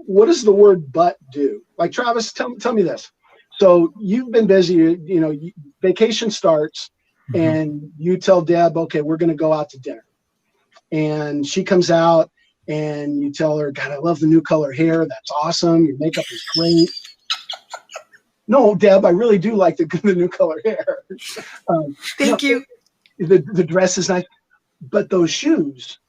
what does the word but do? Like, Travis, tell me this. So you've been busy, vacation starts and you tell Deb, okay, we're going to go out to dinner. And she comes out and you tell her, God, I love the new color hair. That's awesome. Your makeup is great. No, Deb, I really do like the new color hair. Thank you. The dress is nice, but those shoes.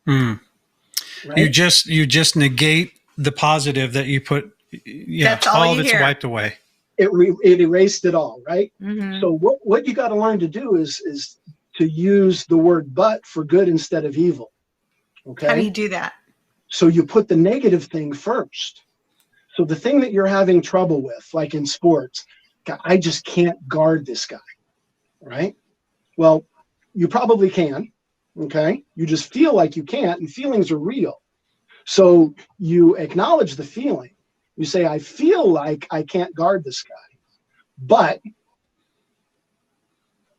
Right? You just negate the positive that you put. Yeah, that's all of it's wiped away. It erased it all, right? Mm-hmm. So what you got to learn to do is to use the word "but" for good instead of evil. Okay. How do you do that? So you put the negative thing first. So the thing that you're having trouble with, like in sports, I just can't guard this guy, right? Well, you probably can. Okay. You just feel like you can't, and feelings are real. So you acknowledge the feeling. You say, I feel like I can't guard this guy, but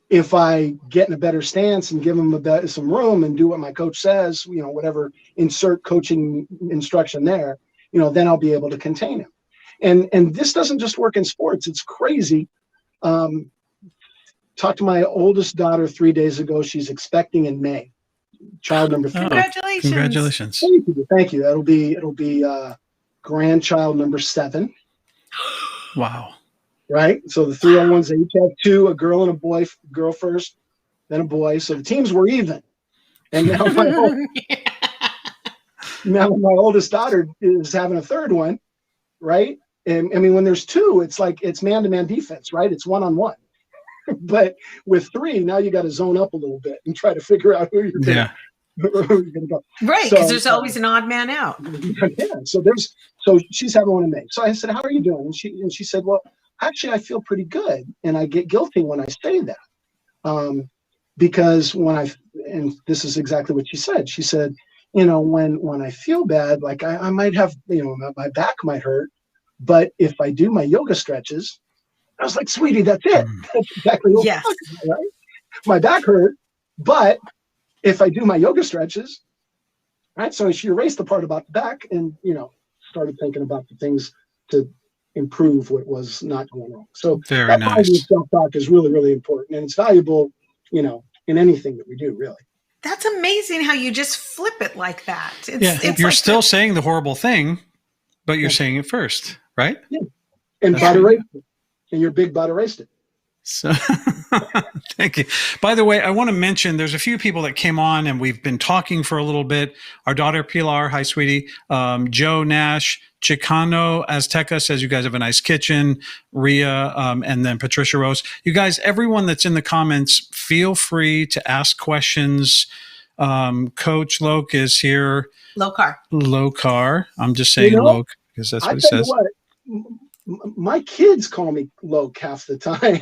if I get in a better stance and give him some room and do what my coach says, whatever, insert coaching instruction there, then I'll be able to contain him. And this doesn't just work in sports. It's crazy. Talked to my oldest daughter 3 days ago. She's expecting in May. Child number 3. Congratulations. Thank you. It'll be grandchild number 7. Wow. Right. So the 301s, they each have 2, a girl and a boy, girl first, then a boy. So the teams were even. And now my oldest daughter is having a third one. Right. And I mean, when there's 2, it's like it's man-to-man defense, right? It's one-on-one. But with 3, now you got to zone up a little bit and try to figure out who you're going to go. Right, because there's always an odd man out. Yeah. So she's having one in May. So I said, "How are you doing?" And she said, "Well, actually, I feel pretty good, and I get guilty when I say that, because and this is exactly what she said. She said, when I feel bad, like I might have, my back might hurt, But if I do my yoga stretches, I was like, sweetie, that's it. That's exactly what Yes. we're talking about, right? My back hurt, but if I do my yoga stretches, right? So she erased the part about the back and, started thinking about the things to improve what was not going wrong. So Very that nice. positive self-talk is really, really important. And it's valuable, in anything that we do, really. That's amazing how you just flip it like that. It's You're like still saying the horrible thing, but you're saying it first, right? Yeah. And butt erased it. And your big butt erased it. So thank you. By the way, I want to mention there's a few people that came on and we've been talking for a little bit. Our daughter Pilar, hi sweetie. Joe Nash, Chicano Azteca says you guys have a nice kitchen. Ria, and then Patricia Rose. You guys, everyone that's in the comments, feel free to ask questions. Coach Loke is here. Lokar. I'm just saying Loke because that's what it says. What, my kids call me Loke half the time.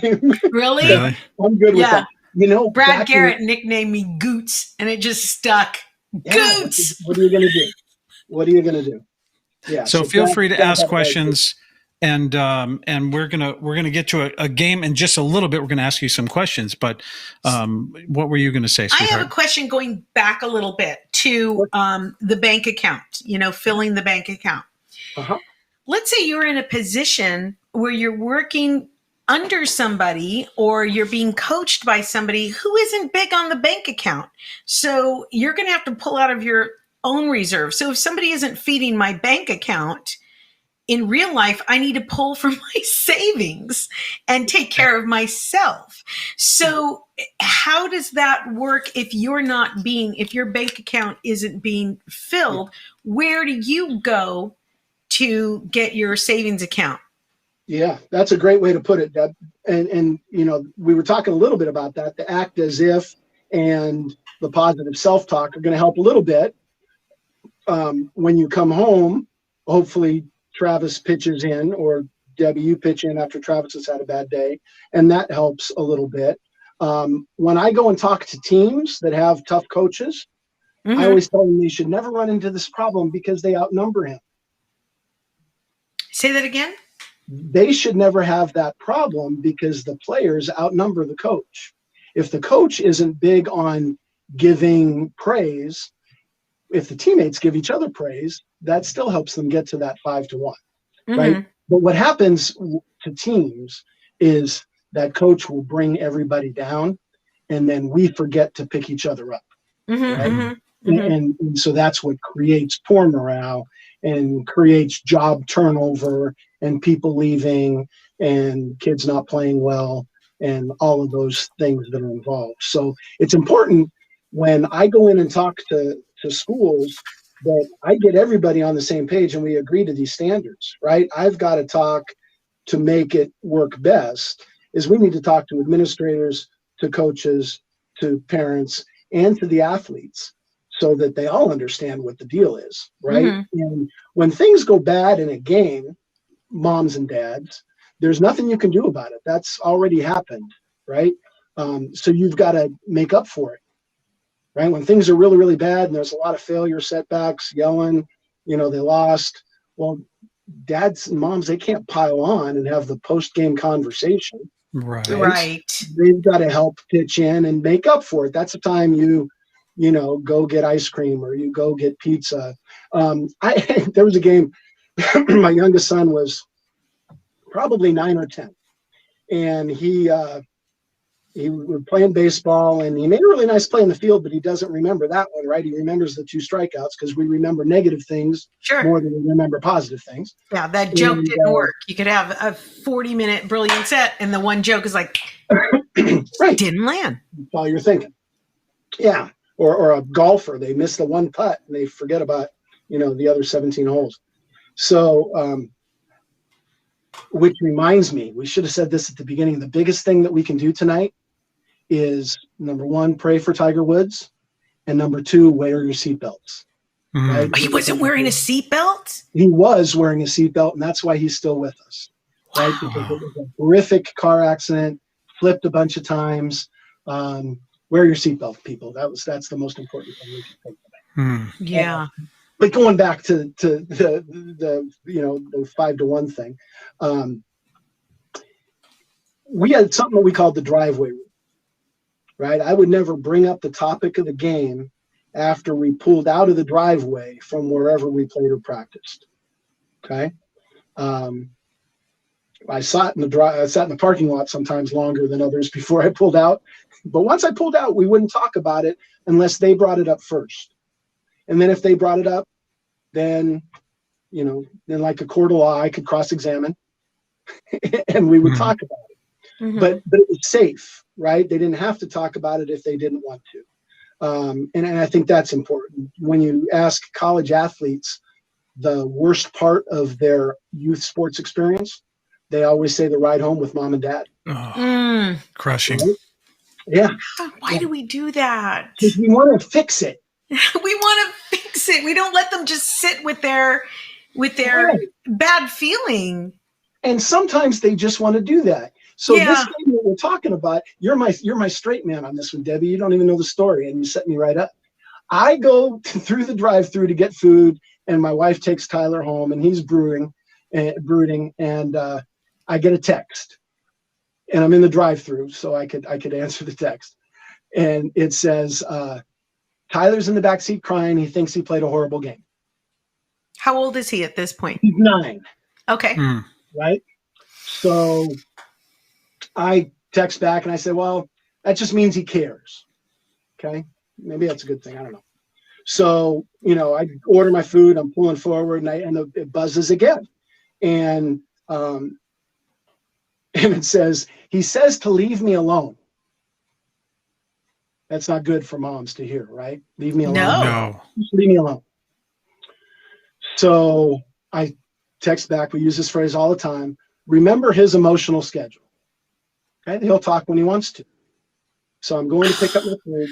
Really? I'm good with that. Brad Garrett nicknamed me Goots, and it just stuck. Goots. What are you gonna do? Yeah. So feel free to ask questions, and we're gonna get to a game in just a little bit. We're gonna ask you some questions, but what were you gonna say, sweetheart? I have a question going back a little bit to the bank account. Filling the bank account. Uh-huh. Let's say you're in a position where you're working under somebody or you're being coached by somebody who isn't big on the bank account. So you're going to have to pull out of your own reserve. So if somebody isn't feeding my bank account, in real life, I need to pull from my savings and take care of myself. So how does that work if your bank account isn't being filled? Where do you go to get your savings account? Yeah, that's a great way to put it, Deb. And we were talking a little bit about that. The act as if and the positive self-talk are going to help a little bit. When you come home, hopefully Travis pitches in, or Debbie, you pitch in after Travis has had a bad day, and that helps a little bit. When I go and talk to teams that have tough coaches, I always tell them they should never run into this problem because they outnumber him. Say that again? They should never have that problem because the players outnumber the coach. If the coach isn't big on giving praise, if the teammates give each other praise, that still helps them get to that 5-1, right? But what happens to teams is that coach will bring everybody down, and then we forget to pick each other up, right? And so that's what creates poor morale and creates job turnover and people leaving and kids not playing well and all of those things that are involved. So it's important when I go in and talk to schools that I get everybody on the same page and we agree to these standards, right? I've got to talk to make it work best is we need to talk to administrators, to coaches, to parents, and to the athletes, so that they all understand what the deal is, right? And when things go bad in a game, moms and dads, there's nothing you can do about it. That's already happened, right? So you've got to make up for it, right? When things are really, really bad and there's a lot of failure, setbacks, yelling, they lost. Well, dads and moms, they can't pile on and have the post-game conversation. Right. They've got to help pitch in and make up for it. That's the time you go get ice cream or you go get pizza. There was a game, my youngest son was probably 9 or 10. And he was playing baseball and he made a really nice play in the field, but he doesn't remember that one, right? He remembers the 2 strikeouts because we remember negative things more than we remember positive things. Yeah, that joke didn't work. You could have a 40-minute brilliant set and the one joke is like, right. Didn't land. That's all you're thinking. Yeah. Or a golfer, they miss the one putt and they forget about, the other 17 holes. So, which reminds me, we should have said this at the beginning. The biggest thing that we can do tonight is, number 1, pray for Tiger Woods. And number 2, wear your seatbelts. Right? He wasn't wearing a seatbelt? He was wearing a seatbelt, and that's why he's still with us. Right? Because it was a horrific car accident, flipped a bunch of times. Wear your seatbelt, people. That's the most important thing we can think about. Yeah. But going back to the the 5-to-1 thing, we had something that we called the driveway rule, right? I would never bring up the topic of the game after we pulled out of the driveway from wherever we played or practiced. Okay. I sat in the parking lot sometimes longer than others before I pulled out. But once I pulled out, we wouldn't talk about it unless they brought it up first. And then if they brought it up, then like a court of law, I could cross-examine and we would talk about it. Mm-hmm. But it was safe, right? They didn't have to talk about it if they didn't want to. And I think that's important. When you ask college athletes the worst part of their youth sports experience, they always say the ride home with mom and dad. Oh, crushing. Right? Yeah. Why do we do that? Because we want to fix it. We want to fix it. We don't let them just sit with their right. bad feeling. And sometimes they just want to do that. So this thing that we're talking about, you're my straight man on this one, Debbie. You don't even know the story, and you set me right up. I go through the drive-through to get food, and my wife takes Tyler home, and he's brooding, and I get a text, and I'm in the drive-through, so I could answer the text, and it says, Tyler's in the back seat crying. He thinks he played a horrible game. How old is he at this point? He's 9. Okay. Right? So I text back and I say, well, that just means he cares. Okay. Maybe that's a good thing. I don't know. So, I order my food, I'm pulling forward, and it buzzes again. And it says, he says to leave me alone. That's not good for moms to hear, right? Leave me alone. No. Just leave me alone. So I text back. We use this phrase all the time. Remember his emotional schedule. Okay? He'll talk when he wants to. So I'm going to pick up my food.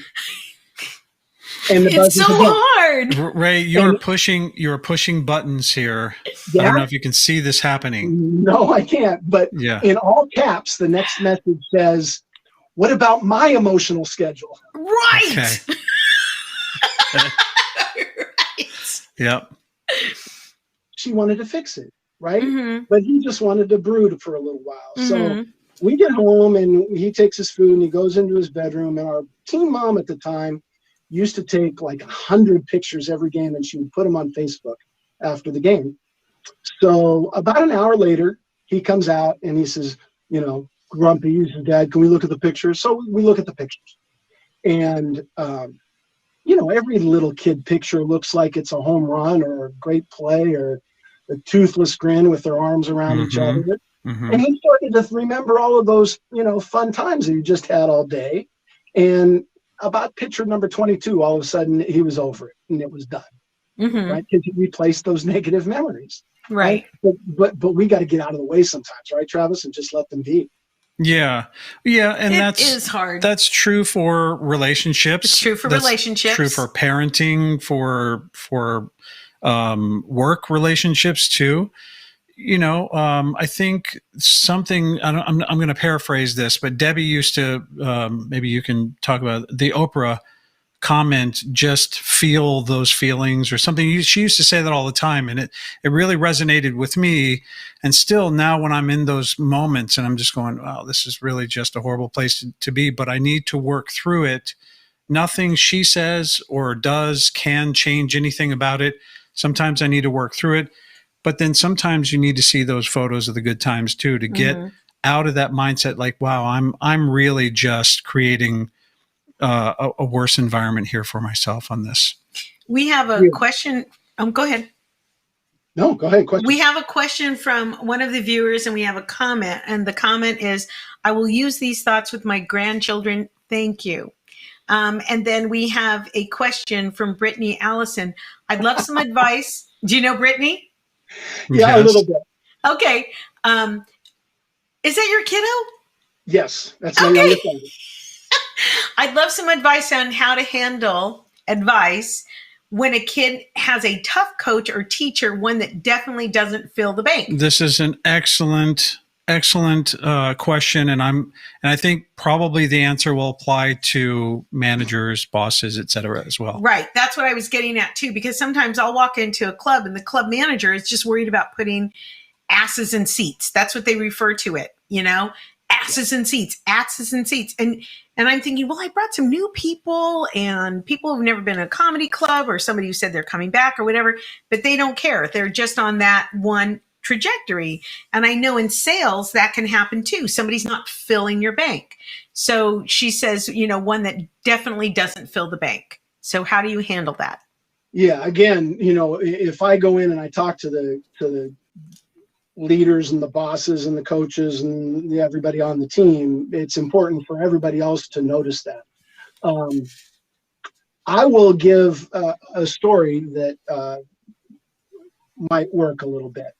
And it's so hard. Ray, you're pushing buttons here. Yeah? I don't know if you can see this happening. No, I can't. But in all caps, the next message says, what about my emotional schedule? Right. Okay. Right. Yep. She wanted to fix it, right? Mm-hmm. But he just wanted to brood for a little while. Mm-hmm. So we get home and he takes his food and he goes into his bedroom. And our teen mom at the time used to take like 100 pictures every game and she would put them on Facebook after the game. So about an hour later, he comes out and he says, grumpy, he says, Dad, can we look at the pictures? So we look at the pictures. And, every little kid picture looks like it's a home run or a great play or a toothless grin with their arms around each other. Mm-hmm. And he started to remember all of those, fun times that he just had all day. And about picture number 22, all of a sudden he was over it and it was done. Mm-hmm. Right? Because he replaced those negative memories. Right. But we got to get out of the way sometimes, right, Travis, and just let them be. Yeah. And it is hard. That's true for relationships. It's true for relationships. True for parenting, for work relationships too. I think something, I'm going to paraphrase this, but Debbie used to, maybe you can talk about the Oprah comment, just feel those feelings or something. She used to say that all the time. And it really resonated with me. And still now when I'm in those moments and I'm just going, wow, this is really just a horrible place to be, but I need to work through it. Nothing she says or does can change anything about it. Sometimes I need to work through it. But then sometimes you need to see those photos of the good times too, to get out of that mindset. Like, wow, I'm really just creating a worse environment here for myself on this. We have a question. Go ahead. No, go ahead. Question. We have a question from one of the viewers and we have a comment. And the comment is, I will use these thoughts with my grandchildren. Thank you. And then we have a question from Brittany Allison. I'd love some advice. Do you know Brittany? Yeah, yes. A little bit. Okay. Is that your kiddo? Yes, that's my youngest son. I'd love some advice on how to handle advice when a kid has a tough coach or teacher, one that definitely doesn't fill the bank. This is an excellent excellent question, and I think probably the answer will apply to managers, bosses, et cetera, as well. Right. That's what I was getting at too, because sometimes I'll walk into a club and the club manager is just worried about putting asses in seats. That's what they refer to it, asses in seats, asses in seats. And I'm thinking, well, I brought some new people and people who've never been in a comedy club, or somebody who said they're coming back or whatever, but they don't care. They're just on that one trajectory. And I know in sales that can happen too. Somebody's not filling your bank. So she says, one that definitely doesn't fill the bank. So how do you handle that? Yeah, again, if I go in and I talk to the leaders and the bosses and the coaches and everybody on the team, it's important for everybody else to notice that. I will give a story that might work a little bit.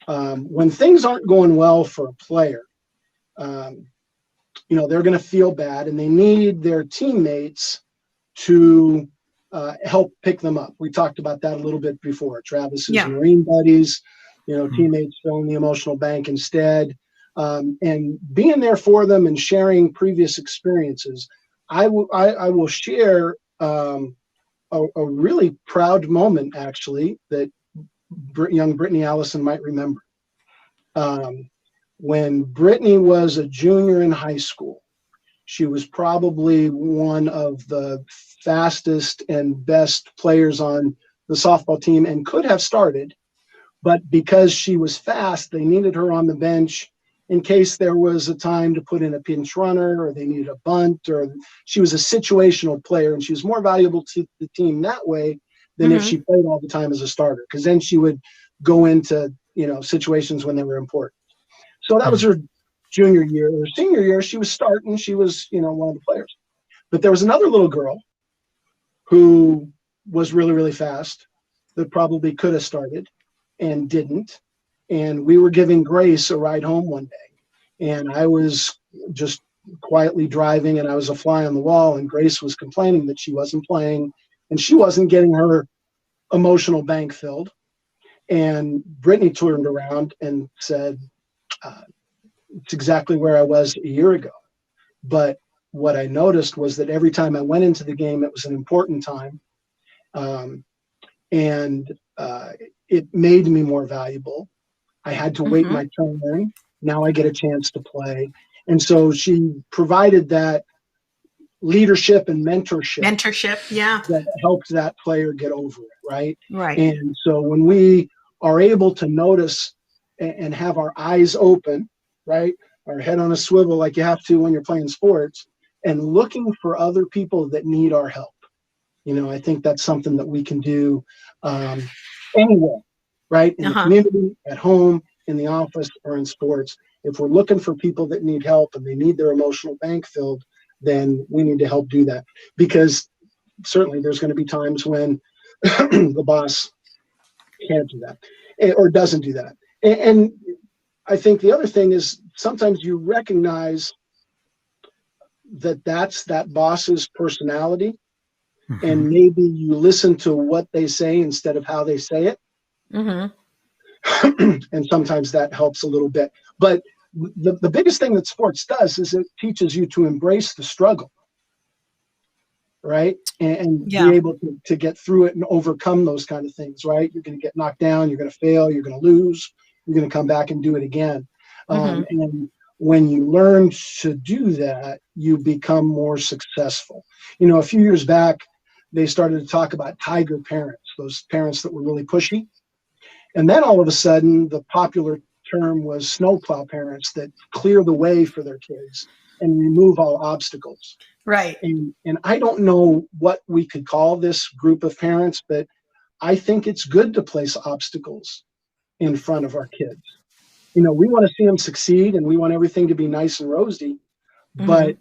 When things aren't going well for a player, they're going to feel bad and they need their teammates to help pick them up. We talked about that a little bit before. Travis's Marine buddies, teammates filling the emotional bank instead, and being there for them and sharing previous experiences. I will share a really proud moment, actually, that young Brittany Allison might remember. When Brittany was a junior in high school, she was probably one of the fastest and best players on the softball team and could have started. But because she was fast, they needed her on the bench in case there was a time to put in a pinch runner or they needed a bunt, or she was a situational player and she was more valuable to the team that way than if she played all the time as a starter, because then she would go into, situations when they were important. So that was her junior year. Her senior year, she was starting. She was, one of the players. But there was another little girl who was really, really fast that probably could have started and didn't. And we were giving Grace a ride home one day. And I was just quietly driving and I was a fly on the wall, and Grace was complaining that she wasn't playing and she wasn't getting her emotional bank filled. And Brittany turned around and said, it's exactly where I was a year ago. But what I noticed was that every time I went into the game, it was an important time. And it made me more valuable. I had to wait my turn. Now I get a chance to play. And so she provided that leadership and mentorship. Yeah. That helped that player get over it, right? Right. And so when we are able to notice and have our eyes open, right, our head on a swivel like you have to when you're playing sports, and looking for other people that need our help, I think that's something that we can do anywhere, right? In the community, at home, in the office, or in sports. If we're looking for people that need help and they need their emotional bank filled, then we need to help do that. Because certainly there's going to be times when the boss can't do that or doesn't do that. And I think the other thing is sometimes you recognize that that's that boss's personality, and maybe you listen to what they say instead of how they say it. And sometimes that helps a little bit. But the biggest thing that sports does is it teaches you to embrace the struggle, right? And be able to get through it and overcome those kind of things, right? You're going to get knocked down, you're going to fail, you're going to lose, you're going to come back and do it again. And when you learn to do that, you become more successful. A few years back, they started to talk about tiger parents, those parents that were really pushy. And then all of a sudden, the popular term was snowplow parents that clear the way for their kids and remove all obstacles. Right. And I don't know what we could call this group of parents, but I think it's good to place obstacles in front of our kids. We want to see them succeed and we want everything to be nice and rosy. But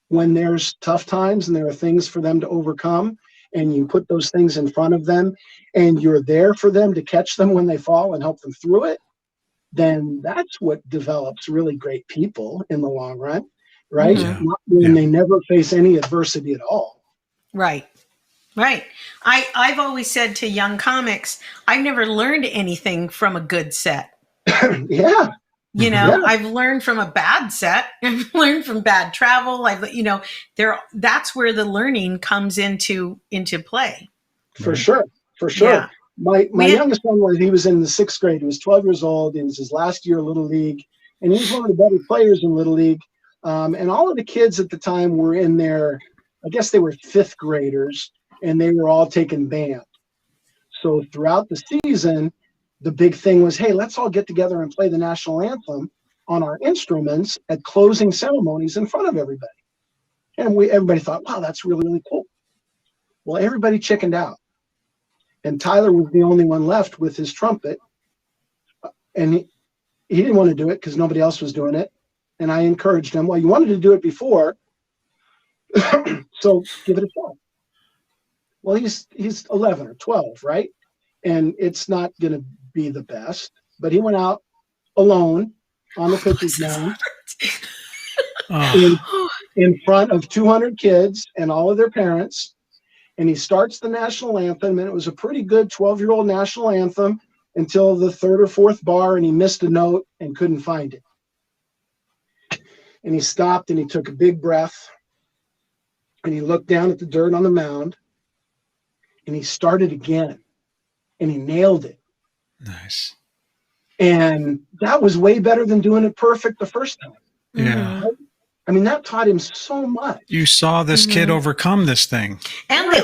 when there's tough times and there are things for them to overcome, and you put those things in front of them and you're there for them to catch them when they fall and help them through it, then that's what develops really great people in the long run, right? Not when they never face any adversity at all. Right. Right. I've always said to young comics, I've never learned anything from a good set. Yeah. You know, Yeah. I've learned from a bad set. I've learned from bad travel. That's where the learning comes into play. For sure. Yeah. My We had- youngest son he was in the 6th grade. He was 12 years old. It was his last year of Little League, and he was one of the better players in Little League. And all of the kids at the time were in I guess they were 5th graders, and they were all taking band. So throughout the season, the big thing was, hey, let's all get together and play the national anthem on our instruments at closing ceremonies in front of everybody. And everybody thought, wow, that's really, really cool. Well, everybody chickened out. And Tyler was the only one left with his trumpet. And he didn't want to do it because nobody else was doing it. And I encouraged him, well, you wanted to do it before, so give it a shot. Well, he's 11 or 12, right? And it's not going to be the best. But he went out alone on the pitcher's mound in front of 200 kids and all of their parents. And he starts the national anthem, and it was a pretty good 12-year-old national anthem until the 3rd or 4th bar, and he missed a note and couldn't find it. And he stopped, and he took a big breath, and he looked down at the dirt on the mound, and he started again, and he nailed it. Nice. And that was way better than doing it perfect the first time. Yeah. I mean, that taught him so much. You saw this kid overcome this thing. And Right.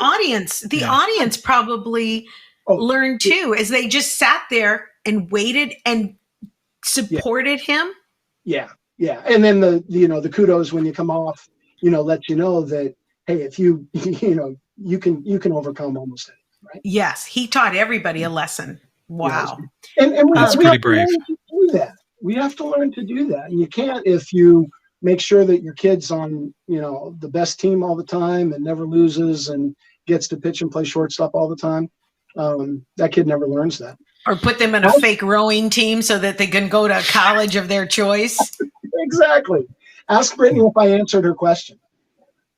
the audience probably learned too, as they just sat there and waited and supported him. Yeah. Yeah. And then the kudos when you come off, let you know that, hey, if you can overcome almost anything, right? Yes. He taught everybody a lesson. Wow. And That's we pretty have brave. To learn to do that. We have to learn to do that. And you can't if you make sure that your kid's on, the best team all the time and never loses and gets to pitch and play shortstop all the time. That kid never learns that. Or put them in a fake rowing team so that they can go to college of their choice. Exactly. Ask Brittany if I answered her question.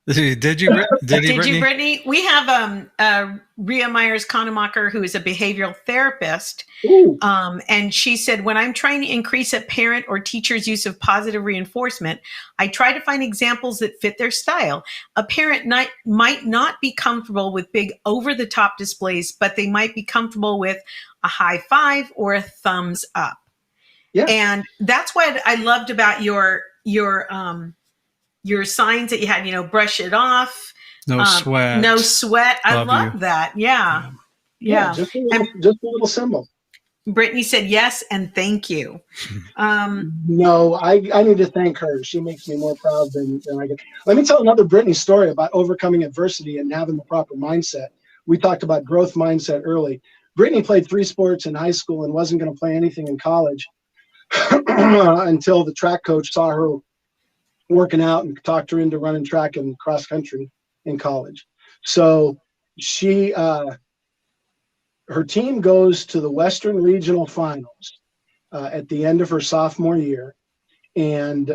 Did you, Brittany? We have Ria Myers-Kanemacher, who is a behavioral therapist. And she said, when I'm trying to increase a parent or teacher's use of positive reinforcement, I try to find examples that fit their style. A parent might not be comfortable with big over-the-top displays, but they might be comfortable with a high five or a thumbs up. Yeah. And that's what I loved about your signs that you had, brush it off. No sweat. No sweat. I love you. that. Yeah. Just a little symbol. Brittany said yes and thank you. No, I need to thank her. She makes me more proud than I get. Let me tell another Brittany story about overcoming adversity and having the proper mindset. We talked about growth mindset early. Brittany played 3 sports in high school and wasn't going to play anything in college until the track coach saw her working out and talked her into running track and cross country in college. So she, her team goes to the Western Regional Finals at the end of her sophomore year. And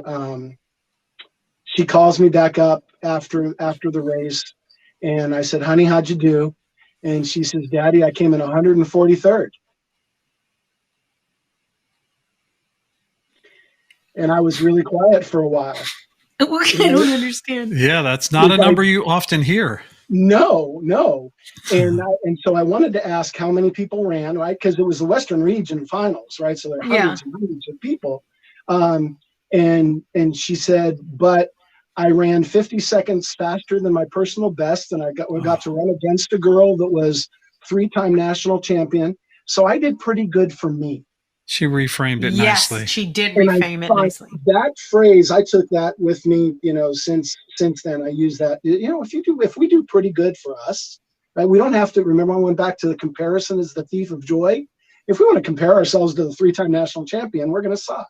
she calls me back up after the race. And I said, honey, how'd you do? And she says, Daddy, I came in 143rd. And I was really quiet for a while. I don't understand. Yeah, that's not a number you often hear. No. And so I wanted to ask how many people ran, right? Because it was the Western Region Finals, right? So there are hundreds and hundreds of people. And she said, but I ran 50 seconds faster than my personal best, and I got to run against a girl that was 3-time national champion. So I did pretty good for me. She reframed it nicely. Yes, she did reframe it nicely. That phrase, I took that with me, since then. I use that. If we do pretty good for us, right? We don't have to remember. I went back to the comparison is the thief of joy. If we want to compare ourselves to the 3-time national champion, we're going to suck.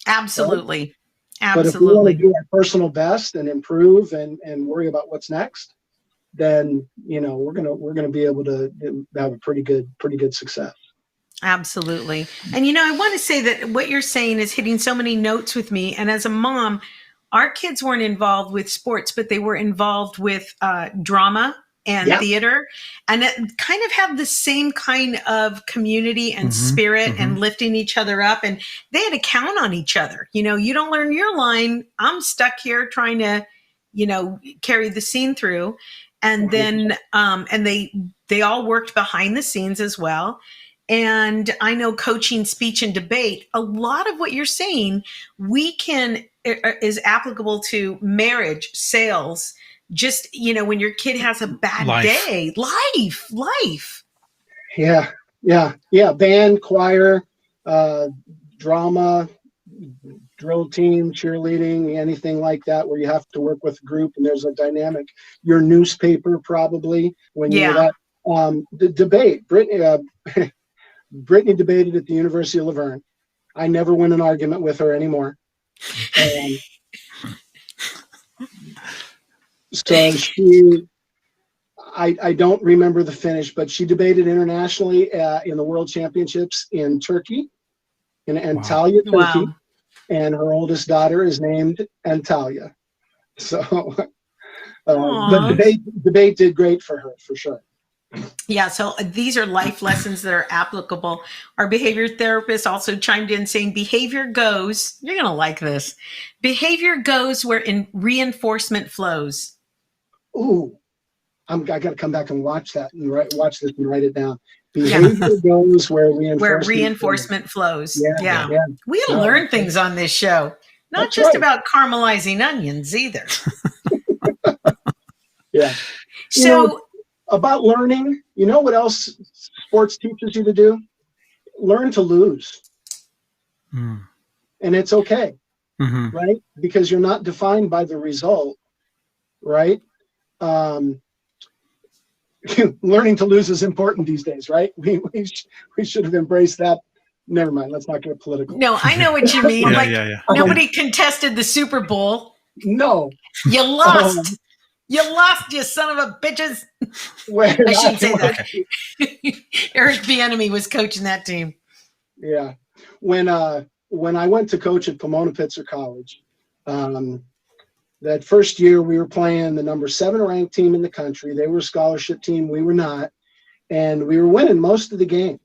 Absolutely. Right? But if we want to do our personal best and improve and worry about what's next, then we're gonna be able to have a pretty good success. Absolutely. And, I want to say that what you're saying is hitting so many notes with me. And as a mom, our kids weren't involved with sports, but they were involved with drama and theater, and it kind of have the same kind of community and spirit and lifting each other up. And they had to count on each other. You know, you don't learn your line, I'm stuck here trying to, you know, carry the scene through. And then, and they all worked behind the scenes as well. And I know coaching, speech, and debate, a lot of what you're saying, is applicable to marriage, sales, just, you know, when your kid has a bad day, life. Yeah. Band, choir, drama, drill team, cheerleading, anything like that, where you have to work with a group and there's a dynamic. Your newspaper, probably, when you're that. The debate, Brittany debated at the University of Laverne. I never win an argument with her anymore. So I don't remember the finish, but she debated internationally in the World Championships in Turkey, in Antalya, Turkey. Wow. And her oldest daughter is named Antalya. So the debate did great for her, for sure. Yeah, so these are life lessons that are applicable. Our behavior therapist also chimed in saying behavior goes, you're going to like this, behavior goes where reinforcement flows. Ooh, I got to come back and watch that and watch this and write it down. Behavior goes where reinforcement flows. Yeah. We learn things on this show, not That's just about caramelizing onions either. Yeah. So about learning, you know what else sports teaches you to do? Learn to lose. And it's okay, right? Because you're not defined by the result, right? Learning to lose is important these days, right? We should have embraced that. Never mind. Let's not get political. No, I know what you mean. Nobody contested the Super Bowl. No. You lost. You lost, you son of a bitches. I shouldn't say that. Eric Bieniemy was coaching that team. Yeah. When I went to coach at Pomona-Pitzer College, that first year we were playing the number 7 ranked team in the country. They were a scholarship team. We were not. And we were winning most of the game.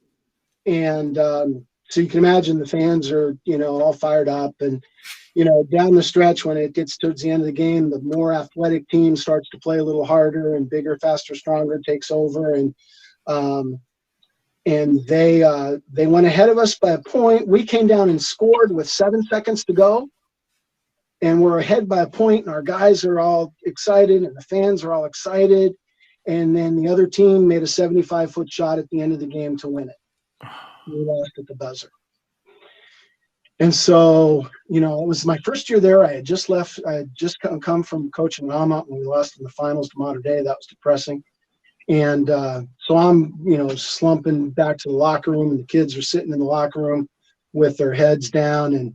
And so you can imagine the fans are, all fired up. And, down the stretch when it gets towards the end of the game, the more athletic team starts to play a little harder and bigger, faster, stronger takes over. And they went ahead of us by a point. We came down and scored with 7 seconds to go. And we're ahead by a point, and our guys are all excited, and the fans are all excited. And then the other team made a 75-foot shot at the end of the game to win it. We lost at the buzzer. And so, it was my first year there. I had just left. I had just come from coaching Rama when we lost in the finals to Mater Dei. That was depressing. And so I'm, slumping back to the locker room, and the kids are sitting in the locker room with their heads down. And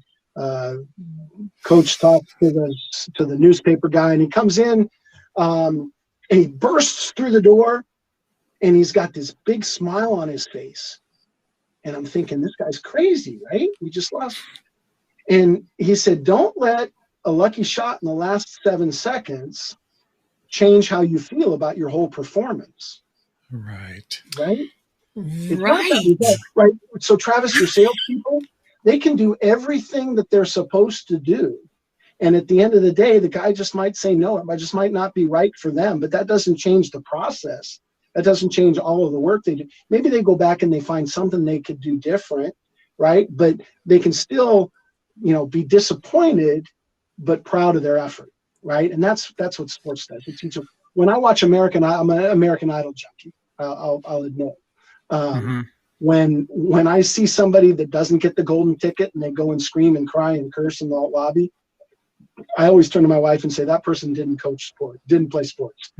coach talks to the newspaper guy, and he comes in and he bursts through the door, and he's got this big smile on his face. And I'm thinking, this guy's crazy, right? We just lost. And he said, don't let a lucky shot in the last 7 seconds change how you feel about your whole performance. Right. Right? Right. So Travis, your salespeople, they can do everything that they're supposed to do. And at the end of the day, the guy just might say no. It just might not be right for them. But that doesn't change the process. That doesn't change all of the work they do. Maybe they go back and they find something they could do different, right? But they can still, be disappointed, but proud of their effort, right? And that's what sports does. It teaches. When I watch I'm an American Idol junkie. I'll admit. When I see somebody that doesn't get the golden ticket and they go and scream and cry and curse in the lobby, I always turn to my wife and say, that person didn't play sports.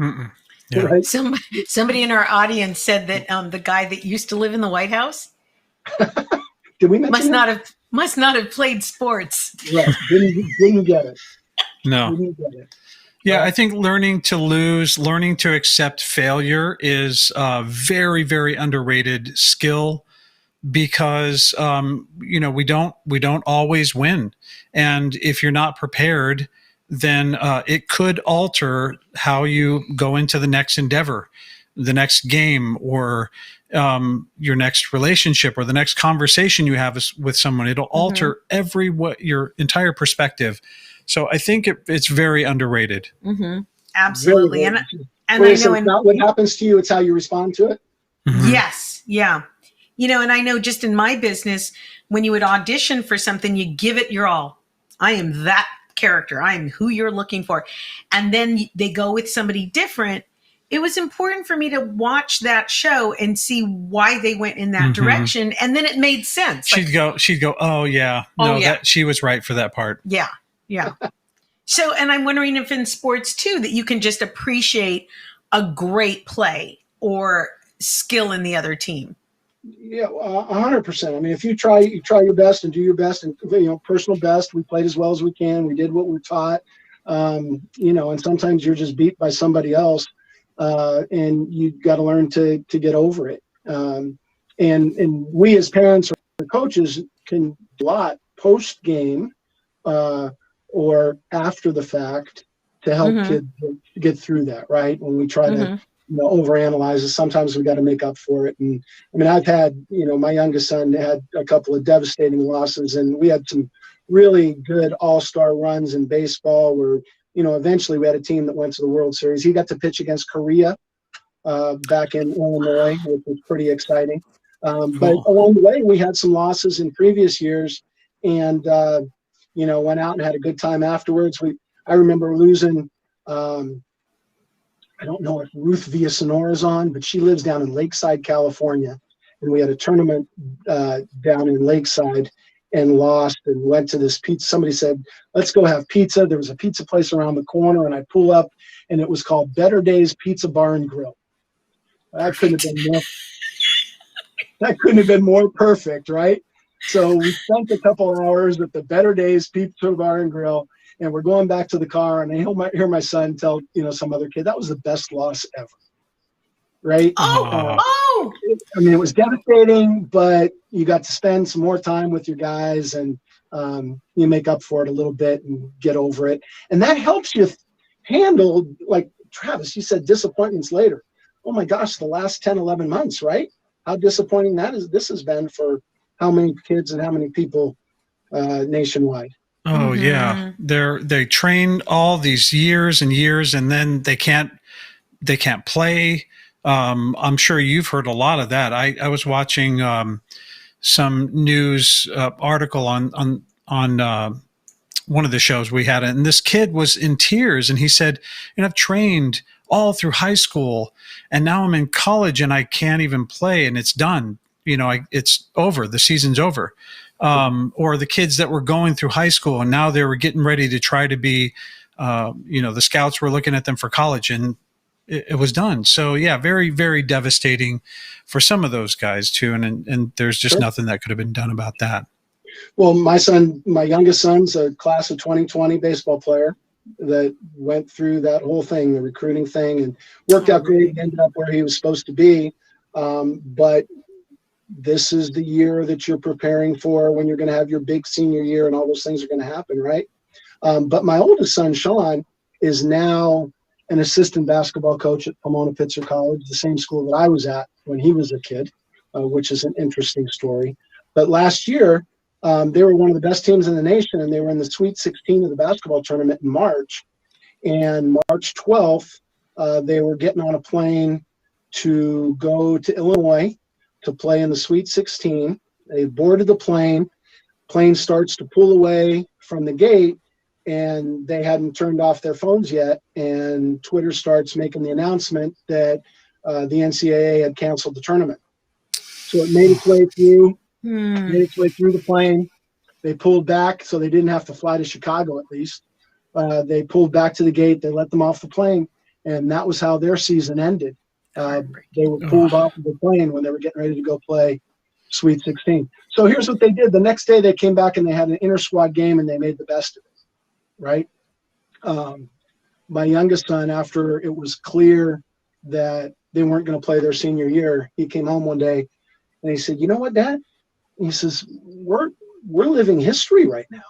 Yeah. Right? Somebody in our audience said that the guy that used to live in the White House Did we mention must not have played sports. Right. Didn't get it. No. Didn't get it. Yeah, I think learning to lose, learning to accept failure is a very, very underrated skill because we don't always win. And if you're not prepared, then it could alter how you go into the next endeavor, the next game, or your next relationship, or the next conversation you have with someone. It'll alter your entire perspective. So I think it's very underrated. Absolutely. Very, very And I know it's not what happens to you, it's how you respond to it. Yes. Yeah. And I know just in my business, when you would audition for something, you give it your all. I am that character. I am who you're looking for. And then they go with somebody different. It was important for me to watch that show and see why they went in that direction. And then it made sense. She'd go, oh yeah. That she was right for that part. Yeah. Yeah. So, and I'm wondering if in sports too, that you can just appreciate a great play or skill in the other team. Yeah, 100%. I mean, if you try your best and do your best, and personal best, we played as well as we can. We did what we were taught. And sometimes you're just beat by somebody else, and you got to learn to get over it. And we as parents or coaches can do a lot post game or after the fact to help kids get through that. Right, when we try to overanalyze it, sometimes we got to make up for it. And I mean, I've had, my youngest son had a couple of devastating losses, and we had some really good all-star runs in baseball where, eventually we had a team that went to the World Series. He got to pitch against Korea back in Illinois, which was pretty exciting. But along the way, we had some losses in previous years, and, went out and had a good time afterwards. I remember losing, I don't know if Ruth Villasenor is on, but she lives down in Lakeside, California. And we had a tournament down in Lakeside and lost and went to this pizza. Somebody said, let's go have pizza. There was a pizza place around the corner, and I pull up, and it was called Better Days Pizza Bar and Grill. That couldn't have been more perfect, right? So we spent a couple of hours at the Better Days Pizza Bar and Grill, and we're going back to the car, and I hear my son tell, some other kid, that was the best loss ever. Right? I mean, it was devastating, but you got to spend some more time with your guys, and you make up for it a little bit and get over it. And that helps you handle, like Travis, you said disappointments later. Oh my gosh, the last 10, 11 months, right? How disappointing this has been for how many kids and how many people nationwide. Oh yeah, they train all these years and years, and then they can't play. I'm sure you've heard a lot of that. I was watching some news article on one of the shows we had, and this kid was in tears, and he said, I've trained all through high school, and now I'm in college, and I can't even play, and it's done. It's over. The season's over. Or the kids that were going through high school, and now they were getting ready to try to be, the scouts were looking at them for college, and it was done. So yeah, very, very devastating for some of those guys too. And there's just nothing that could have been done about that. Well, my youngest son's a class of 2020 baseball player that went through that whole thing, the recruiting thing, and worked out great, ended up where he was supposed to be. But this is the year that you're preparing for when you're going to have your big senior year, and all those things are going to happen, right? But my oldest son, Sean, is now an assistant basketball coach at Pomona-Pitzer College, the same school that I was at when he was a kid, which is an interesting story. But last year, they were one of the best teams in the nation, and they were in the Sweet 16 of the basketball tournament in March. And March 12th, they were getting on a plane to go to Illinois to play in the Sweet 16. They boarded the plane. Plane starts to pull away from the gate, and they hadn't turned off their phones yet. And Twitter starts making the announcement that the NCAA had canceled the tournament. So it made its way through. Made its way through the plane. They pulled back, so they didn't have to fly to Chicago at least. They pulled back to the gate. They let them off the plane, and that was how their season ended. They were pulled off of the plane when they were getting ready to go play Sweet 16. So here's what they did. The next day they came back and they had an inter-squad game, and they made the best of it, right? My youngest son, after it was clear that they weren't going to play their senior year, he came home one day and he said, "You know what, Dad?" He says, we're living history right now.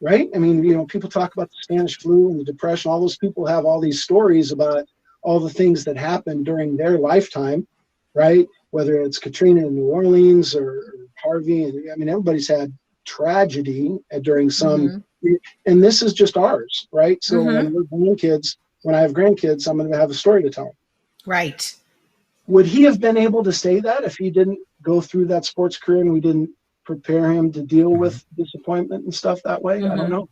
right? I mean, people talk about the Spanish flu and the Depression. All those people have all these stories about all the things that happened during their lifetime, right? Whether it's Katrina in New Orleans or Harvey. And I mean, everybody's had tragedy during some, and this is just ours, right? So when I have grandkids, I'm going to have a story to tell them. Right. Would he have been able to say that if he didn't go through that sports career and we didn't prepare him to deal with disappointment and stuff that way? I don't know.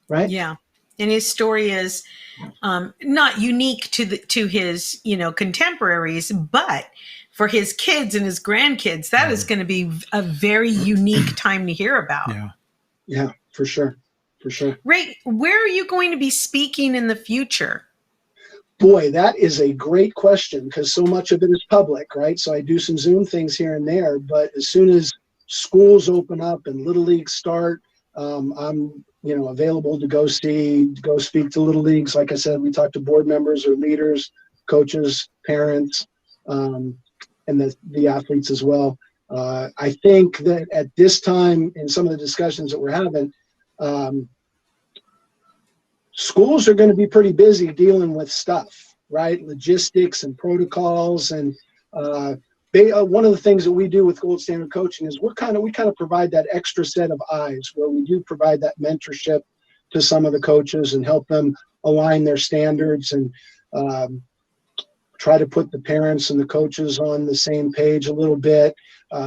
Right. Yeah. And his story is not unique to his, contemporaries, but for his kids and his grandkids, that is going to be a very unique time to hear about. Yeah. Yeah, for sure. For sure. Ray, where are you going to be speaking in the future? Boy, that is a great question because so much of it is public, right? So I do some Zoom things here and there, but as soon as schools open up and little leagues start, I'm available to go speak to little leagues. Like I said, we talk to board members or leaders, coaches, parents, and the athletes as well. I think that at this time in some of the discussions that we're having, schools are going to be pretty busy dealing with stuff, right? Logistics and protocols. And one of the things that we do with Gold Standard Coaching is we kind of provide that extra set of eyes where we do provide that mentorship to some of the coaches and help them align their standards and try to put the parents and the coaches on the same page a little bit.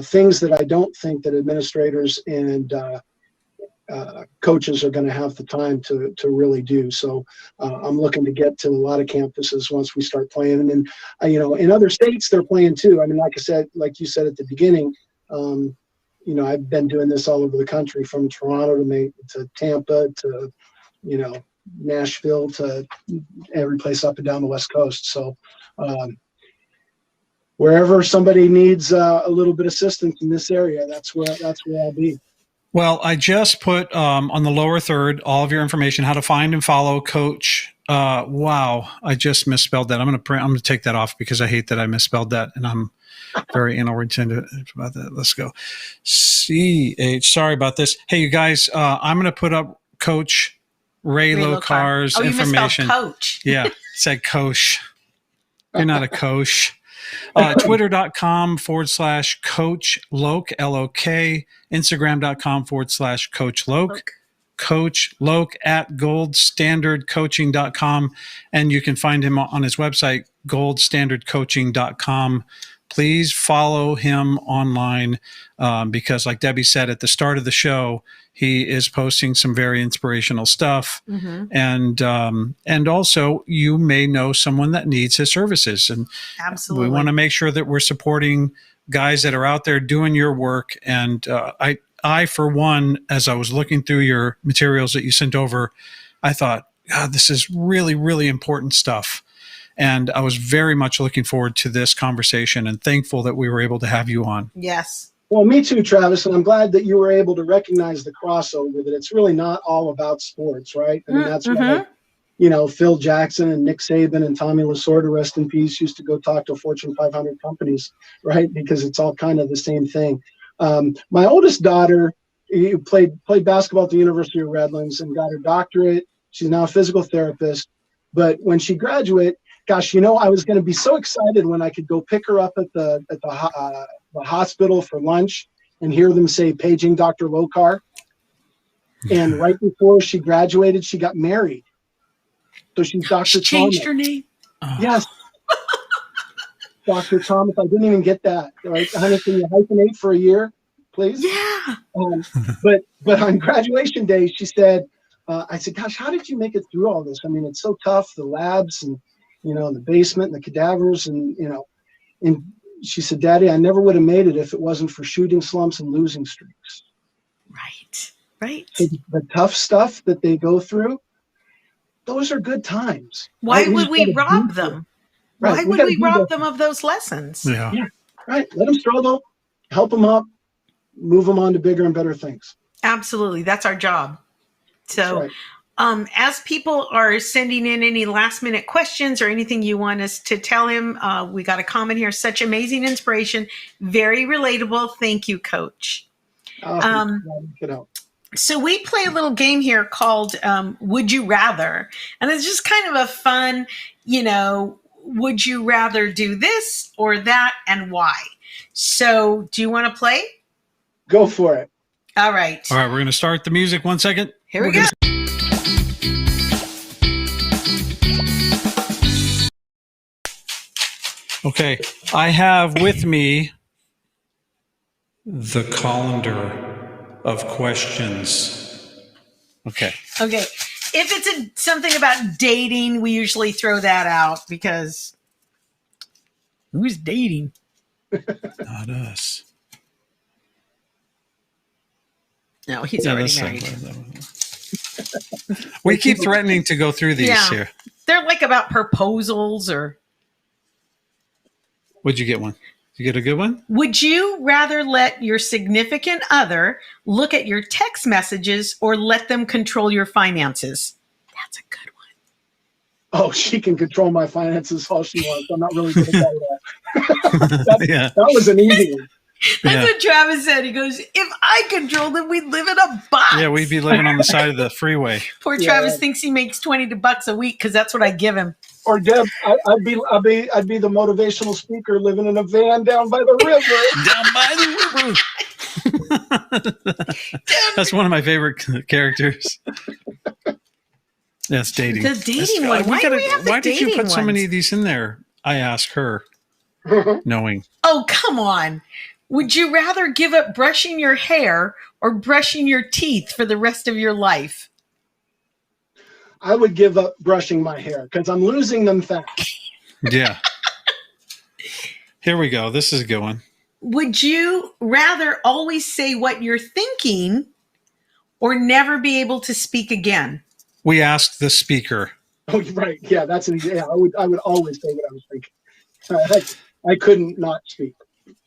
Things that I don't think that administrators and coaches are going to have the time to really do. So I'm looking to get to a lot of campuses once we start playing. And in other states, they're playing too. I mean, like you said at the beginning, I've been doing this all over the country, from Toronto to Tampa to, Nashville to every place up and down the West Coast. So wherever somebody needs a little bit of assistance in this area, that's where I'll be. Well, I just put on the lower third all of your information, how to find and follow Coach. Wow, I just misspelled that. I'm going to take that off because I hate that I misspelled that, and I'm very inattentive about that. Let's go. CH. Sorry about this. Hey, you guys, I'm going to put up Coach Ray Lokar's information. You misspelled coach. Yeah, it said Coach. You're not a coach. Twitter.com/Coach Lok, L-O-K, Instagram.com/Coach Lok, Coach Lok at goldstandardcoaching.com. And you can find him on his website, goldstandardcoaching.com. Please follow him online because, like Debbie said at the start of the show, he is posting some very inspirational stuff. And also you may know someone that needs his services. And absolutely, we want to make sure that we're supporting guys that are out there doing your work. And I, for one, as I was looking through your materials that you sent over, I thought, God, this is really, really important stuff. And I was very much looking forward to this conversation and thankful that we were able to have you on. Yes. Well, me too, Travis. And I'm glad that you were able to recognize the crossover, that it's really not all about sports, right? I mean, that's why, Phil Jackson and Nick Saban and Tommy Lasorda, rest in peace, used to go talk to Fortune 500 companies, right? Because it's all kind of the same thing. My oldest daughter played basketball at the University of Redlands and got her doctorate. She's now a physical therapist. But when she graduated, gosh, I was going to be so excited when I could go pick her up at the hospital for lunch and hear them say, "Paging Dr. Lokar." And right before she graduated, she got married. So she's Dr. She changed her name. Yes. Dr. Thomas. I didn't even get that. Right? Honey, can you hyphenate for a year, please? Yeah. But on graduation day, she said, I said, "Gosh, how did you make it through all this? I mean, it's so tough, the labs and, the basement and the cadavers and she said, Daddy, I never would have made it if it wasn't for shooting slumps and losing streaks." Right. So the tough stuff that they go through, those are good times. Why would we rob them? Right. Why would we rob them of those lessons? Yeah. Right. Let them struggle, help them up, move them on to bigger and better things. Absolutely. That's our job. So, right. As people are sending in any last minute questions or anything you want us to tell him, we got a comment here. Such amazing inspiration. Very relatable. Thank you, Coach. So we play a little game here called Would You Rather? And it's just kind of a fun, would you rather do this or that and why? So do you want to play? Go for it. All right. All right, we're going to start the music. 1 second. Here we go. Okay, I have with me the colander of questions. Okay. Okay. If it's something about dating, we usually throw that out because who's dating? Not us. No, he's already married. We keep threatening to go through these here. They're like about proposals or... What'd you get one? Did you get a good one? Would you rather let your significant other look at your text messages or let them control your finances? That's a good one. Oh, she can control my finances all she wants. I'm not really good at that. That was an easy one. That's what Travis said. He goes, if I controlled them, we'd live in a box. Yeah, we'd be living on the side of the freeway. Poor Travis thinks he makes $20 a week because that's what I give him. Or Deb, I'd be the motivational speaker living in a van down by the river. That's one of my favorite characters. That's dating. The dating one. Why did you put so many of these in there? I asked her, knowing. Oh, come on. Would you rather give up brushing your hair or brushing your teeth for the rest of your life? I would give up brushing my hair because I'm losing them fast. Yeah. Here we go. This is a good one. Would you rather always say what you're thinking or never be able to speak again? We asked the speaker. Oh, right. Yeah, I would always say what I was thinking. I couldn't not speak.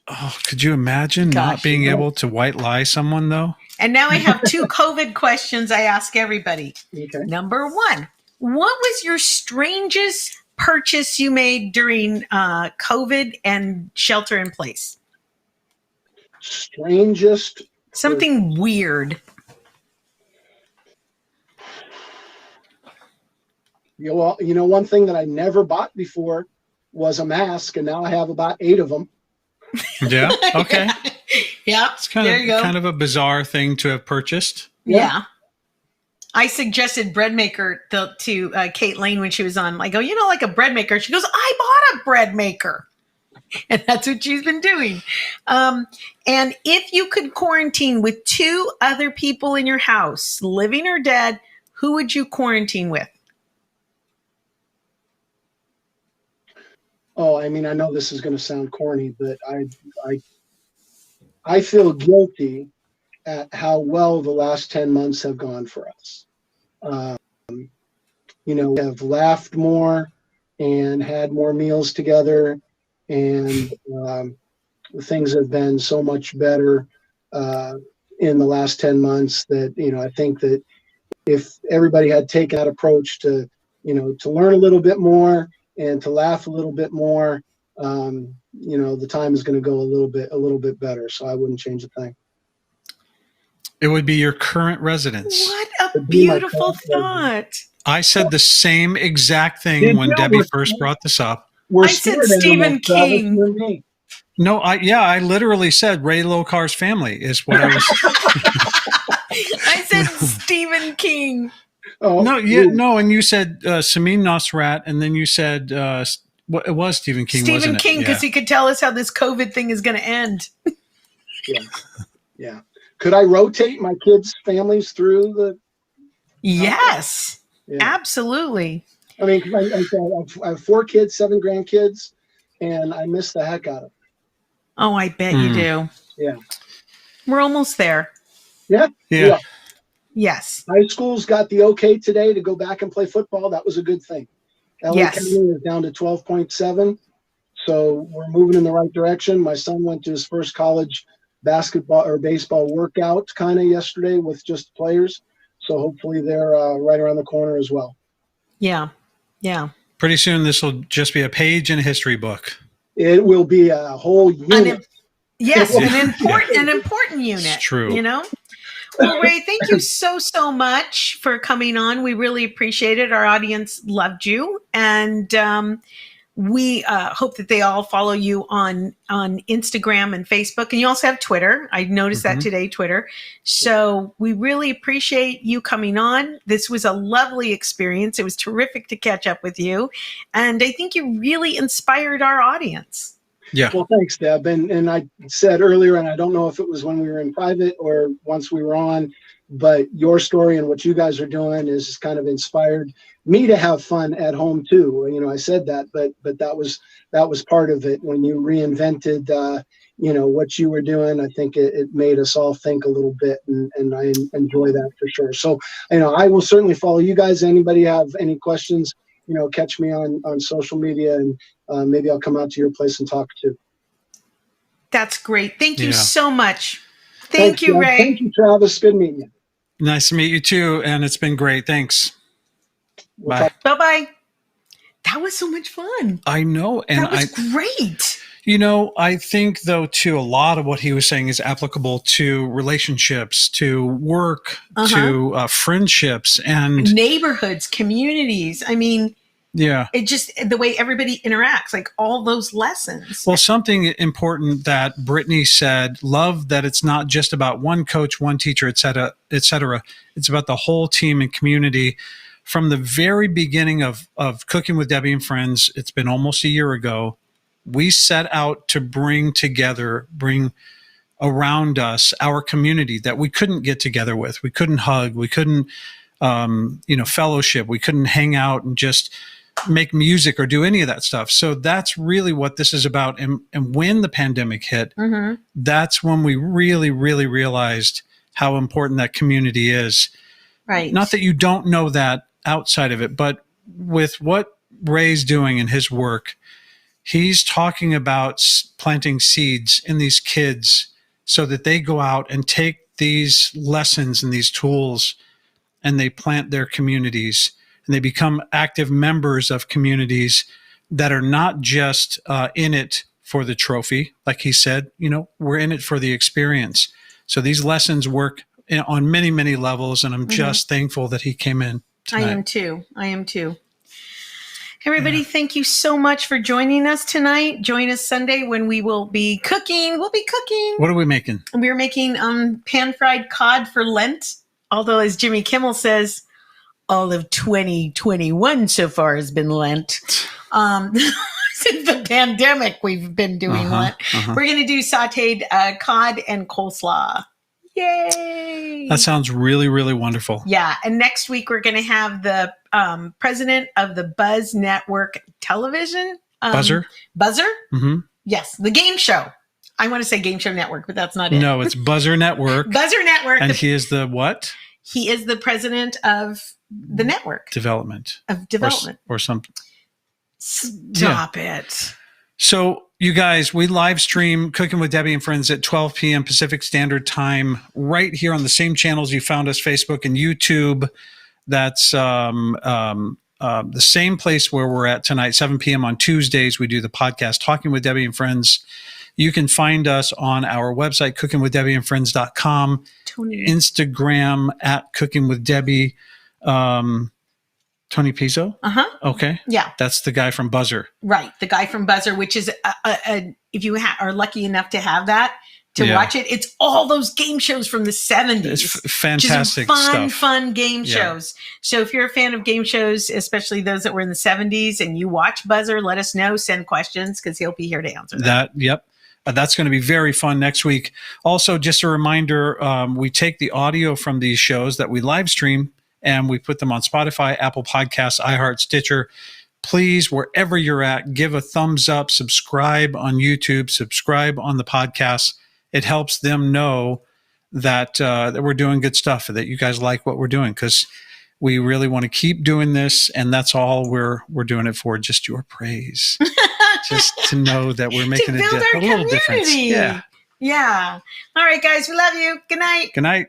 Oh, could you imagine not being able to white lie someone, though? And now I have 2 COVID questions I ask everybody. Okay. Number 1, what was your strangest purchase you made during COVID and shelter in place? Strangest? Something weird. One thing that I never bought before was a mask, and now I have about 8 of them. Yeah. Okay. Yeah. It's kind of a bizarre thing to have purchased. Yeah. I suggested bread maker to Kate Lane when she was on. I go, like a bread maker. She goes, I bought a bread maker. And that's what she's been doing. And if you could quarantine with 2 other people in your house, living or dead, who would you quarantine with? Oh, I mean, I know this is going to sound corny, but I feel guilty at how well the last 10 months have gone for us. We have laughed more and had more meals together, and things have been so much better in the last 10 months that, I think that if everybody had taken that approach to learn a little bit more and to laugh a little bit more, the time is going to go a little bit better. So I wouldn't change a thing. It would be your current residence. What a beautiful thought. I said the same exact thing when Debbie first brought this up. I said Stephen King. No, I literally said Ray Lokar's family is what I was. I said Stephen King. Oh, no, and you said Samin Nosrat, and then you said it was Stephen King. Stephen King, because he could tell us how this COVID thing is going to end. Yeah. Could I rotate my kids' families through the? Yes, absolutely. I mean, I have 4 kids, 7 grandkids, and I miss the heck out of them. Oh, I bet you do. Yeah. We're almost there. Yeah. Yes. High school's got the okay today to go back and play football. That was a good thing. LA County is down to 12.7. So we're moving in the right direction. My son went to his first college basketball or baseball workout kind of yesterday with just players. So hopefully they're right around the corner as well. Yeah. Pretty soon this will just be a page in a history book. It will be a whole unit. An important unit. It's true. Well, Ray, thank you so much for coming on. We really appreciate it. Our audience loved you. And we hope that they all follow you on Instagram and Facebook. And you also have Twitter. I noticed that today, Twitter. So we really appreciate you coming on. This was a lovely experience. It was terrific to catch up with you. And I think you really inspired our audience. Yeah. Well, thanks, Deb. And I said earlier, and I don't know if it was when we were in private or once we were on, but your story and what you guys are doing is kind of inspired me to have fun at home too. You know, I said that, but that was part of it when you reinvented, what you were doing. I think it made us all think a little bit, and I enjoy that for sure. So, I will certainly follow you guys. Anybody have any questions? Catch me on social media, and maybe I'll come out to your place and talk too. That's great. Thank you so much. Thanks, you, Ray. Thank you, Travis. Good meeting you. Nice to meet you too. And it's been great. Thanks. Bye. Bye-bye. That was so much fun. I know. And that was great. I think though too, a lot of what he was saying is applicable to relationships, to work, to friendships, and neighborhoods, communities. I mean, it just the way everybody interacts, like all those lessons. Well, something important that Brittany said, love that it's not just about one coach, one teacher, et cetera, et cetera. It's about the whole team and community. From the very beginning of Cooking with Debbie and Friends, it's been almost a year ago, we set out to bring around us our community that we couldn't get together with. We couldn't hug. We couldn't, fellowship. We couldn't hang out and just make music or do any of that stuff. So that's really what this is about. And when the pandemic hit, that's when we really, really realized how important that community is. Right. Not that you don't know that outside of it, but with what Ray's doing in his work, he's talking about planting seeds in these kids so that they go out and take these lessons and these tools and they plant their communities and they become active members of communities that are not just in it for the trophy. Like he said, we're in it for the experience. So these lessons work on many, many levels. And I'm just thankful that he came in tonight. I am too. Everybody, thank you so much for joining us tonight. Join us Sunday when we will be cooking. We'll be cooking. What are we making? We're making pan-fried cod for Lent. Although, as Jimmy Kimmel says, all of 2021 so far has been Lent. Since the pandemic, we've been doing Lent. We're going to do sauteed cod and coleslaw. Yay! That sounds really, really wonderful. Yeah. And next week, we're going to have the president of the Buzz Network Television. Buzzer? Mm-hmm. Yes. The game show. I want to say Game Show Network, but that's not it. No, it's Buzzer Network. Buzzer Network. And he is the what? He is the president of the network. Development. Or something. Stop it. So, you guys, we live stream Cooking with Debbie and Friends at 12 p.m. Pacific Standard Time right here on the same channels you found us, Facebook and YouTube. That's the same place where we're at tonight, 7 p.m. on Tuesdays. We do the podcast Talking with Debbie and Friends. You can find us on our website, cookingwithdebbieandfriends.com, Instagram at Cooking with Debbie. Tony Pizzo? Okay. Yeah. That's the guy from Buzzer. Right. The guy from Buzzer, which is, if you are lucky enough to have that, to watch it, it's all those game shows from the 70s. It's fantastic stuff. Fun game shows. So if you're a fan of game shows, especially those that were in the 70s, and you watch Buzzer, let us know, send questions, because he'll be here to answer them. Yep. That's going to be very fun next week. Also, just a reminder, we take the audio from these shows that we live stream, and we put them on Spotify, Apple Podcasts, iHeart, Stitcher. Please, wherever you're at, give a thumbs up, subscribe on YouTube, subscribe on the podcast. It helps them know that that we're doing good stuff, that you guys like what we're doing, because we really want to keep doing this, and that's all we're doing it for, just your praise. Just to know that we're making a little difference. Yeah. All right, guys, we love you. Good night. Good night.